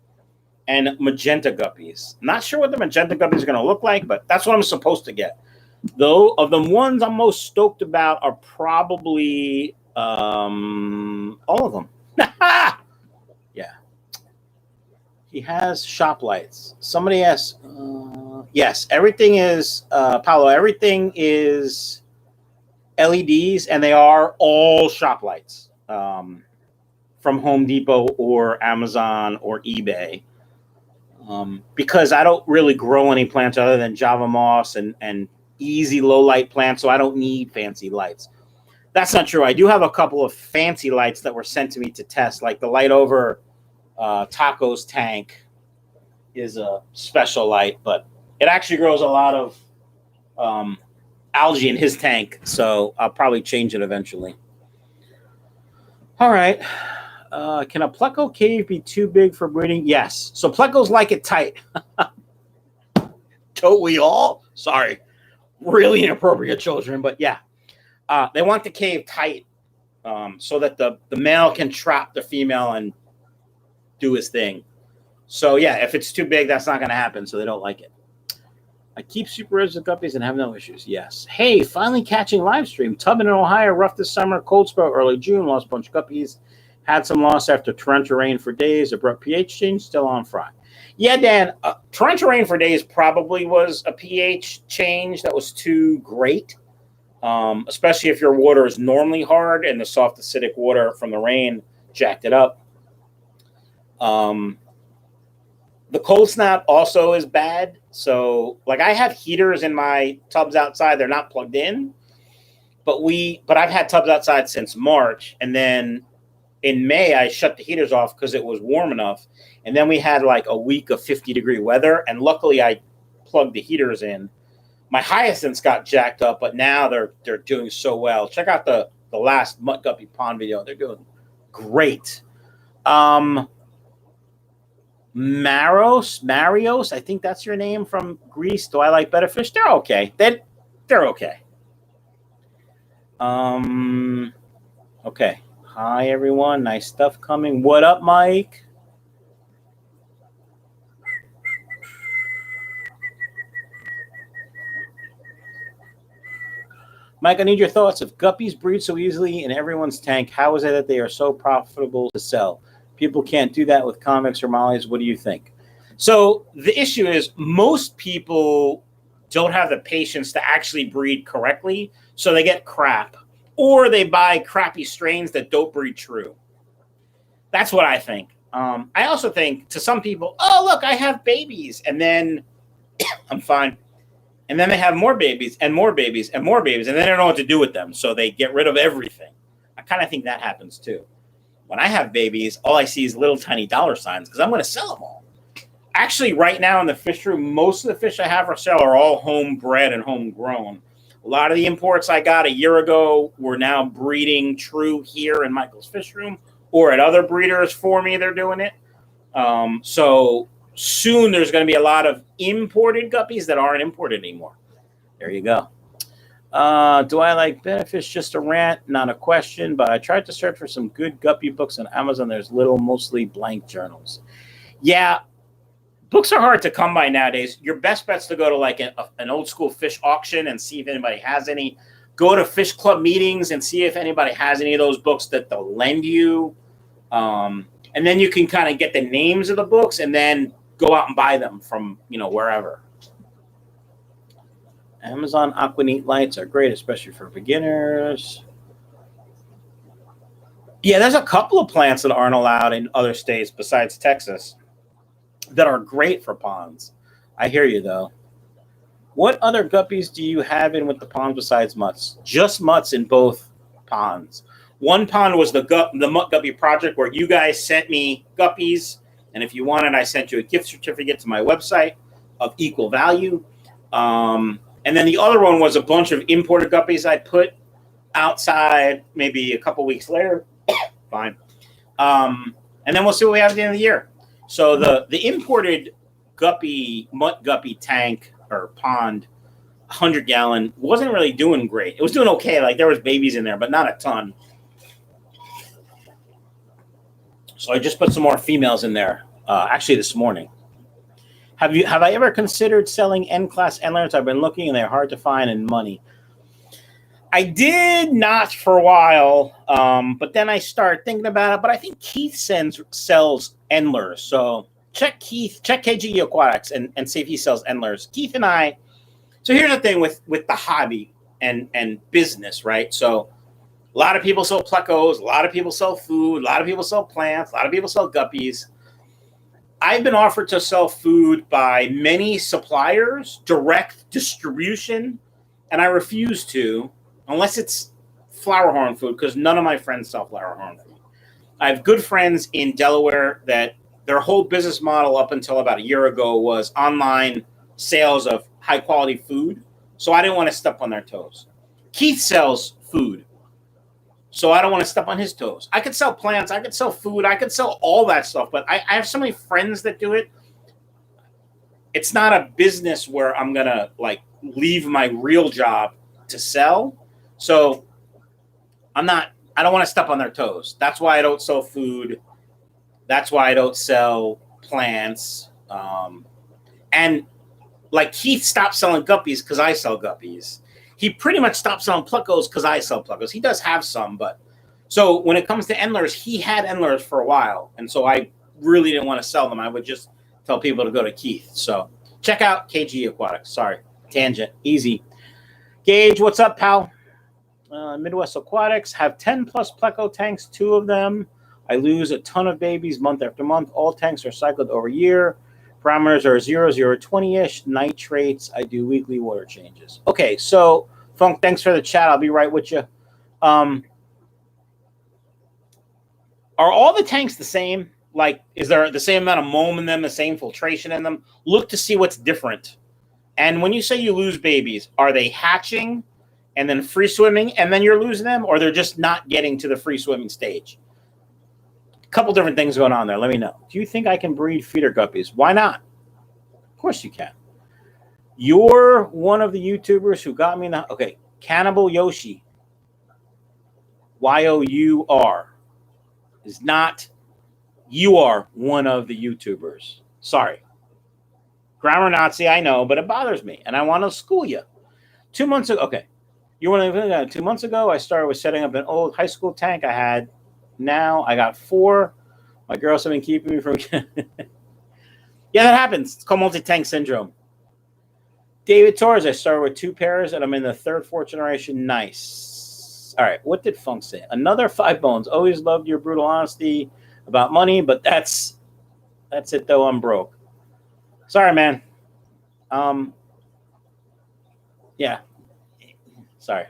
and magenta guppies. Not sure what the magenta guppies are going to look like, but that's what I'm supposed to get. Though of the ones I'm most stoked about are probably all of them. Yeah. He has shop lights. Somebody asked, yes, everything is, Paolo, everything is LEDs, and they are all shop lights from Home Depot or Amazon or eBay. Because I don't really grow any plants other than Java moss and easy low light plants, so I don't need fancy lights. That's not true. I do have a couple of fancy lights that were sent to me to test, like the light over Taco's tank is a special light, but it actually grows a lot of algae in his tank, so I'll probably change it eventually. All right. Can a pleco cave be too big for breeding? Yes. So plecos like it tight. Don't we all? Sorry. Really inappropriate children, but yeah. They want the cave tight so that the male can trap the female and do his thing. So, yeah, if it's too big, that's not going to happen, so they don't like it. I keep super reds with guppies and have no issues. Yes. Hey, finally catching live stream. Tubman in Ohio, rough this summer. Cold spell early June. Lost a bunch of guppies. Had some loss after torrential rain for days. Abrupt pH change. Still on fry. Yeah, Dan, torrential rain for days probably was a pH change that was too great. Especially if your water is normally hard and the soft acidic water from the rain jacked it up. The cold snap also is bad. So like I have heaters in my tubs outside. They're not plugged in, but I've had tubs outside since March. And then in May, I shut the heaters off because it was warm enough. And then we had like a week of 50-degree weather. And luckily I plugged the heaters in. My hyacinths got jacked up, but now they're doing so well. Check out the last Mutt Guppy Pond video. They're doing great. Marios, I think that's your name, from Greece. Do I like Betta fish? They're okay. They're okay. Okay. Hi, everyone. Nice stuff coming. What up, Mike? Mike, I need your thoughts. If guppies breed so easily in everyone's tank, how is it that they are so profitable to sell? People can't do that with convicts or mollies. What do you think? So the issue is most people don't have the patience to actually breed correctly, so they get crap. Or they buy crappy strains that don't breed true. That's what I think. I also think to some people, oh, look, I have babies. And then I'm fine. And then they have more babies and more babies and more babies. And then they don't know what to do with them. So they get rid of everything. I kind of think that happens too. When I have babies, all I see is little tiny dollar signs because I'm going to sell them all. Actually, right now in the fish room, most of the fish I have for sale are all homebred and homegrown. A lot of the imports I got a year ago were now breeding true here in Michael's fish room or at other breeders for me. They're doing it. So soon there's going to be a lot of imported guppies that aren't imported anymore. There you go. Do I like Betta fish? Just a rant, not a question, but I tried to search for some good guppy books on Amazon. There's mostly blank journals. Yeah. Books are hard to come by nowadays. Your best bet's to go to like an old school fish auction and see if anybody has any. Go to fish club meetings and see if anybody has any of those books that they'll lend you. And then you can kind of get the names of the books and then go out and buy them from, wherever. Amazon Aquaneat lights are great, especially for beginners. Yeah, there's a couple of plants that aren't allowed in other states besides Texas that are great for ponds. I hear you, though. What other guppies do you have in with the ponds besides mutts? Just mutts in both ponds. One pond was the Mutt Guppy project where you guys sent me guppies, and if you wanted, I sent you a gift certificate to my website of equal value. And then the other one was a bunch of imported guppies I put outside maybe a couple weeks later. Fine. And then we'll see what we have at the end of the year. So the imported Mutt Guppy tank or pond, 100-gallon, wasn't really doing great. It was doing okay. Like there was babies in there, but not a ton. So I just put some more females in there, actually this morning. Have I ever considered selling N-class endlers? I've been looking and they're hard to find and money. I did not for a while, but then I started thinking about it. But I think Keith sells endlers. So check KJE Aquatics and see if he sells endlers. Keith and I. So here's the thing with the hobby and business, right? So a lot of people sell plecos, a lot of people sell food, a lot of people sell plants, a lot of people sell guppies. I've been offered to sell food by many suppliers, direct distribution, and I refuse to unless it's Flowerhorn food because none of my friends sell Flowerhorn food. I have good friends in Delaware that their whole business model up until about a year ago was online sales of high-quality food, so I didn't want to step on their toes. Keith sells food, so I don't want to step on his toes. I could sell plants, I could sell food, I could sell all that stuff, but I have so many friends that do it. It's not a business where I'm going to leave my real job to sell. So I don't want to step on their toes. That's why I don't sell food. That's why I don't sell plants. And Keith stopped selling guppies because I sell guppies. He pretty much stopped selling plecos because I sell plecos. He does have some, but so when it comes to endlers, he had endlers for a while. And so I really didn't want to sell them. I would just tell people to go to Keith. So check out KJE Aquatics. Sorry, tangent, easy. Gage, what's up, pal? Midwest Aquatics have 10 plus pleco tanks, 2 of them. I lose a ton of babies month after month. All tanks are cycled over a year. Parameters are 0, 0, 20-ish. Nitrates, I do weekly water changes. Okay, so, Funk, thanks for the chat. I'll be right with you. Are all the tanks the same? Like, is there the same amount of moam in them, the same filtration in them? Look to see what's different. And when you say you lose babies, are they hatching and then free swimming and then you're losing them? Or they're just not getting to the free swimming stage? A couple different things going on there. Let me know. Do you think I can breed feeder guppies? Why not? Of course you can. You're one of the YouTubers who got me in the... Okay, Cannibal Yoshi. Y-O-U-R. Is not... You are one of the YouTubers. Sorry. Grammar Nazi, I know, but it bothers me, and I want to school you. 2 months ago... Okay. You're one of the... 2 months ago, I started with setting up an old high school tank I had. Now I got 4. My girls have been keeping me from... Yeah, that happens. It's called multi-tank syndrome. David Torres, I started with 2 pairs, and I'm in the 3rd, 4th generation. Nice. All right, what did Funk say? Another 5 bones. Always loved your brutal honesty about money, but that's it, though. I'm broke. Sorry, man. Yeah. Sorry.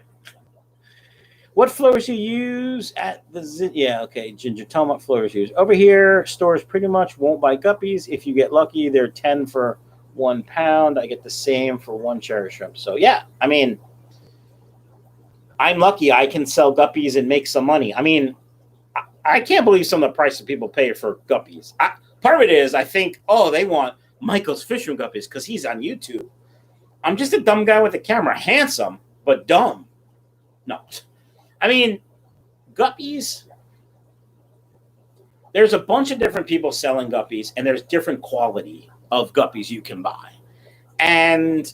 What floors you use at the... Yeah, okay, Ginger. Tell them what floors you use. Over here, stores pretty much won't buy guppies. If you get lucky, they're 10 for £1. I get the same for 1 cherry shrimp. So, yeah, I mean, I'm lucky I can sell guppies and make some money. I mean, I can't believe some of the prices people pay for guppies. Part of it is I think, oh, they want Michael's Fish Room Guppies because he's on YouTube. I'm just a dumb guy with a camera. Handsome, but dumb. No. I mean, guppies, there's a bunch of different people selling guppies, and there's different quality of guppies you can buy. And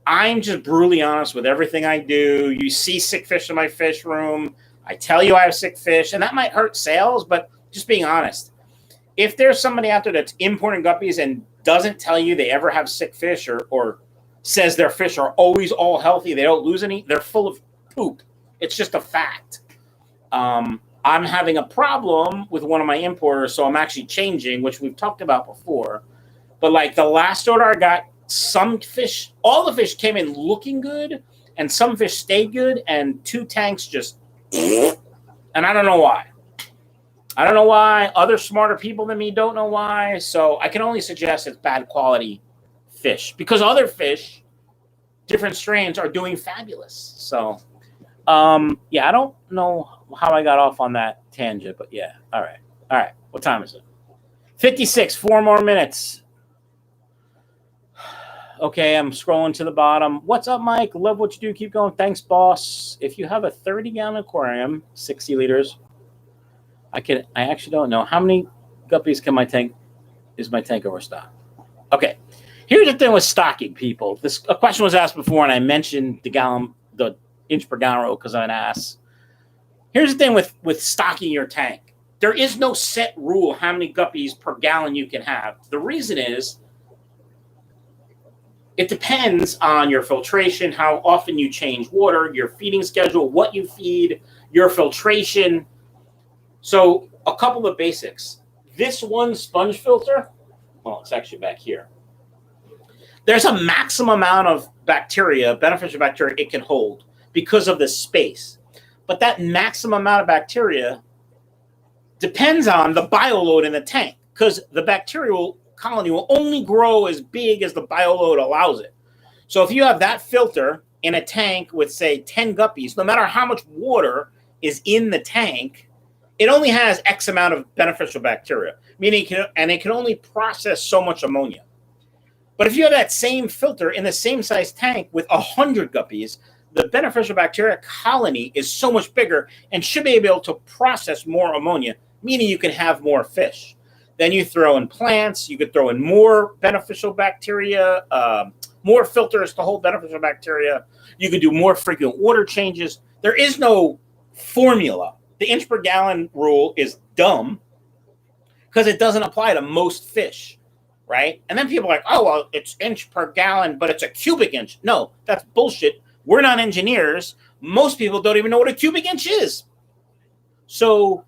I'm just brutally honest with everything I do. You see sick fish in my fish room. I tell you I have sick fish, and that might hurt sales, but just being honest. If there's somebody out there that's importing guppies and doesn't tell you they ever have sick fish or says their fish are always all healthy, they don't lose any, they're full of poop. It's just a fact. I'm having a problem with one of my importers, so I'm actually changing, which we've talked about before. But like the last order I got, some fish, all the fish came in looking good, and some fish stayed good, and 2 tanks just, and I don't know why. I don't know why. Other smarter people than me don't know why. So I can only suggest it's bad quality fish because other fish, different strains, are doing fabulous. So, yeah, I don't know how I got off on that tangent, but yeah. All right. All right. What time is it? 56, 4 more minutes. Okay, I'm scrolling to the bottom. What's up, Mike? Love what you do. Keep going. Thanks, boss. If you have a 30-gallon aquarium, 60 liters, I actually don't know. How many guppies can my tank overstock? Okay. Here's the thing with stocking, people. A question was asked before, and I mentioned the inch per gallon rule because I'm an ass. Here's the thing with stocking your tank. There is no set rule how many guppies per gallon you can have. The reason is it depends on your filtration, how often you change water, your feeding schedule, what you feed, your filtration. So a couple of basics. This one sponge filter, well, it's actually back here. There's a maximum amount of bacteria, beneficial bacteria it can hold because of the space. But that maximum amount of bacteria depends on the bioload in the tank because the bacterial colony will only grow as big as the bioload allows it. So if you have that filter in a tank with, say, 10 guppies, no matter how much water is in the tank, it only has X amount of beneficial bacteria, meaning it can only process so much ammonia. But if you have that same filter in the same size tank with 100 guppies, the beneficial bacteria colony is so much bigger and should be able to process more ammonia, meaning you can have more fish. Then you throw in plants, you could throw in more beneficial bacteria, more filters to hold beneficial bacteria. You could do more frequent water changes. There is no formula. The inch per gallon rule is dumb because it doesn't apply to most fish, right? And then people are like, oh, well, it's inch per gallon, but it's a cubic inch. No, that's bullshit. We're not engineers. Most people don't even know what a cubic inch is. So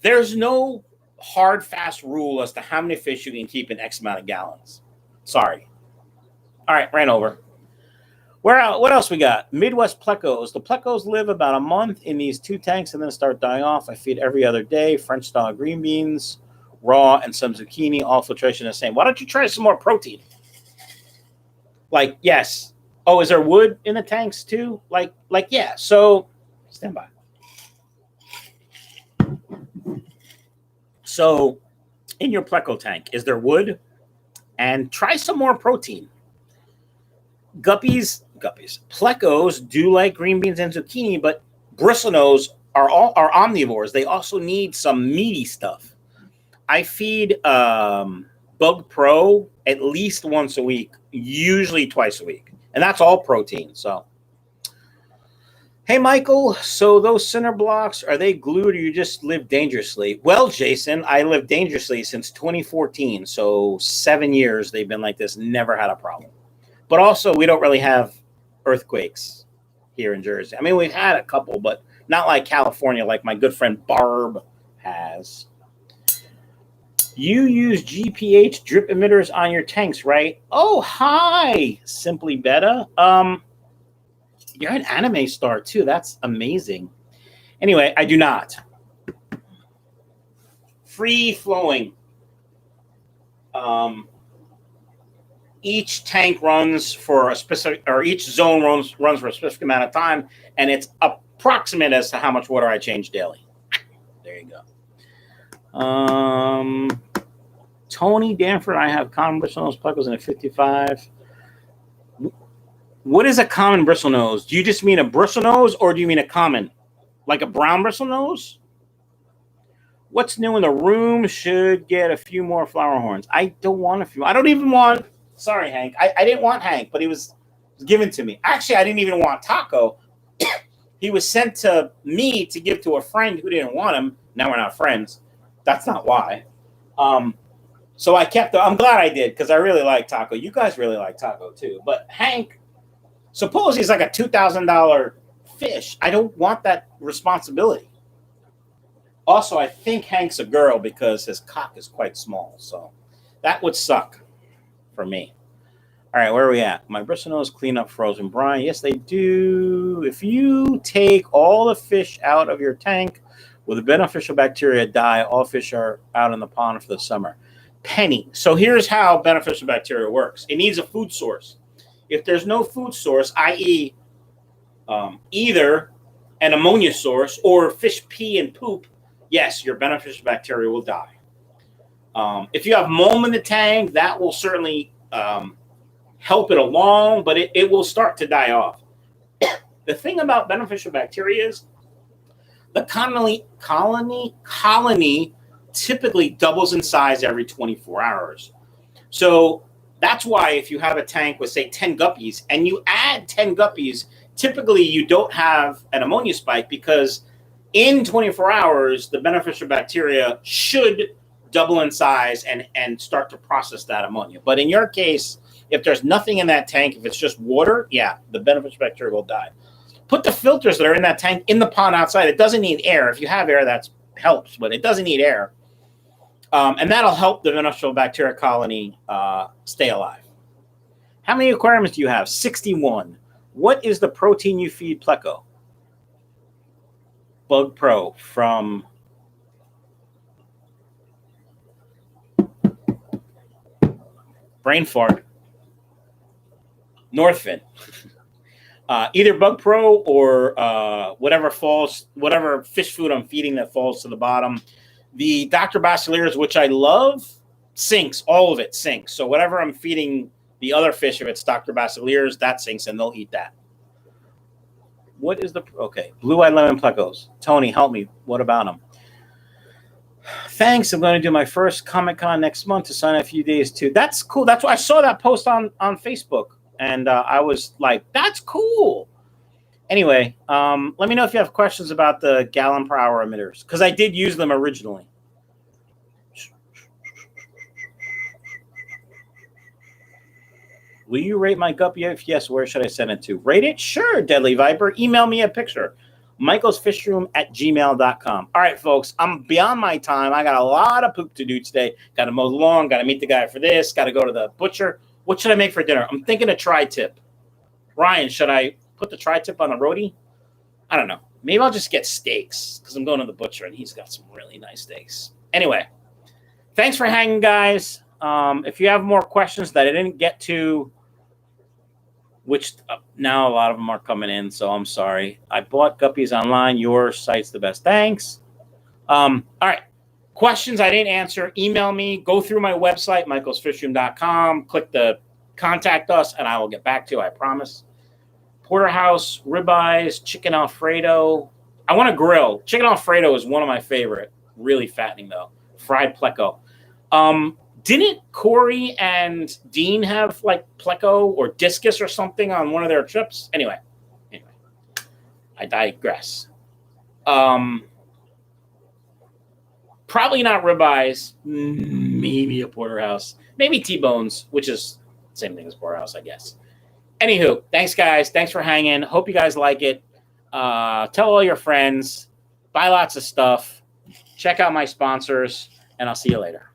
there's no hard, fast rule as to how many fish you can keep in X amount of gallons. Sorry. All right, ran over. What else we got? Midwest plecos. The plecos live about a month in these 2 tanks and then start dying off. I feed every other day. French style green beans, raw, and some zucchini. All filtration the same. Why don't you try some more protein? Like, yes. Oh, is there wood in the tanks too? Like, yeah. So, stand by. So, in your pleco tank, is there wood? And try some more protein. Guppies, plecos do like green beans and zucchini, but bristlenose are omnivores. They also need some meaty stuff. I feed Bug Pro at least once a week, usually twice a week, and that's all protein. So, hey, Michael, so those cinder blocks, are they glued or you just live dangerously? Well, Jason, I live dangerously since 2014, so 7 years they've been like this, never had a problem. But also, we don't really have earthquakes here in Jersey. I mean, we've had a couple, but not like California, like my good friend Barb has. You use GPH drip emitters on your tanks, right? Oh, hi, Simply Betta. You're an anime star, too. That's amazing. Anyway, I do not. Free-flowing. Each tank runs for a specific, or each zone runs for a specific amount of time, and it's approximate as to how much water I change daily. There you go. Tony Danford, I have common bristlenose plecos in a 55. What is a common bristlenose? Do you just mean a bristlenose, or do you mean a common? Like a brown bristlenose? What's new in the room? Should get a few more Flowerhorns. I don't want a few. I don't even want... Sorry, Hank. I didn't want Hank, but he was given to me. Actually, I didn't even want Taco. He was sent to me to give to a friend who didn't want him. Now we're not friends. That's not why. So I kept him. I'm glad I did because I really like Taco. You guys really like Taco too. But Hank, suppose he's like a $2,000 fish. I don't want that responsibility. Also, I think Hank's a girl because his cock is quite small. So that would suck. For me. All right, where are we at? My bristlenose clean up frozen brine. Yes, they do. If you take all the fish out of your tank, will the beneficial bacteria die? All fish are out in the pond for the summer. Penny. So here's how beneficial bacteria works. It needs a food source. If there's no food source, i.e. Either an ammonia source or fish pee and poop, yes, your beneficial bacteria will die. If you have mold in the tank, that will certainly help it along, but it will start to die off. The thing about beneficial bacteria is the colony typically doubles in size every 24 hours. So that's why if you have a tank with, say, 10 guppies and you add 10 guppies, typically you don't have an ammonia spike because in 24 hours, the beneficial bacteria should double in size and start to process that ammonia. But in your case, if there's nothing in that tank, if it's just water, yeah, the beneficial bacteria will die. Put the filters that are in that tank in the pond outside. It doesn't need air. If you have air, that helps, but it doesn't need air. And that'll help the beneficial bacteria colony stay alive. How many aquariums do you have? 61. What is the protein you feed pleco? Bug Pro from... Brain fart. Northfin. Either Bug Pro or whatever fish food I'm feeding that falls to the bottom. The Dr. Bacillers, which I love, sinks. All of it sinks. So whatever I'm feeding the other fish, if it's Dr. Bacillers, that sinks and they'll eat that. What is the... Okay. Blue-eyed lemon plecos. Tony, help me. What about them? Thanks. I'm going to do my first Comic-Con next month to sign a few days too. That's cool. That's why I saw that post on Facebook. And I was like, that's cool. Anyway, let me know if you have questions about the gallon per hour emitters. Because I did use them originally. Will you rate my guppy? If yes, where should I send it to? Rate it? Sure, Deadly Viper. Email me a picture. michaelsfishroom@gmail.com. All right, folks, I'm beyond my time. I got a lot of poop to do today. Got to mow the lawn, got to meet the guy for this, got to go to the butcher. What should I make for dinner? I'm thinking a tri-tip. Ryan, should I put the tri-tip on a roti? I don't know. Maybe I'll just get steaks because I'm going to the butcher and he's got some really nice steaks. Anyway, thanks for hanging, guys. If you have more questions that I didn't get to, which now a lot of them are coming in, so I'm sorry. I bought guppies online. Your site's the best. Thanks. All right. Questions I didn't answer, email me. Go through my website, michaelsfishroom.com. Click the contact us, and I will get back to you, I promise. Porterhouse, ribeyes, chicken Alfredo. I want to grill. Chicken Alfredo is one of my favorite. Really fattening, though. Fried pleco. Didn't Corey and Dean have like pleco or discus or something on one of their trips? Anyway, I digress. Probably not ribeyes. Maybe a porterhouse. Maybe T-bones, which is the same thing as porterhouse, I guess. Anywho, thanks, guys. Thanks for hanging. Hope you guys like it. Tell all your friends. Buy lots of stuff. Check out my sponsors, and I'll see you later.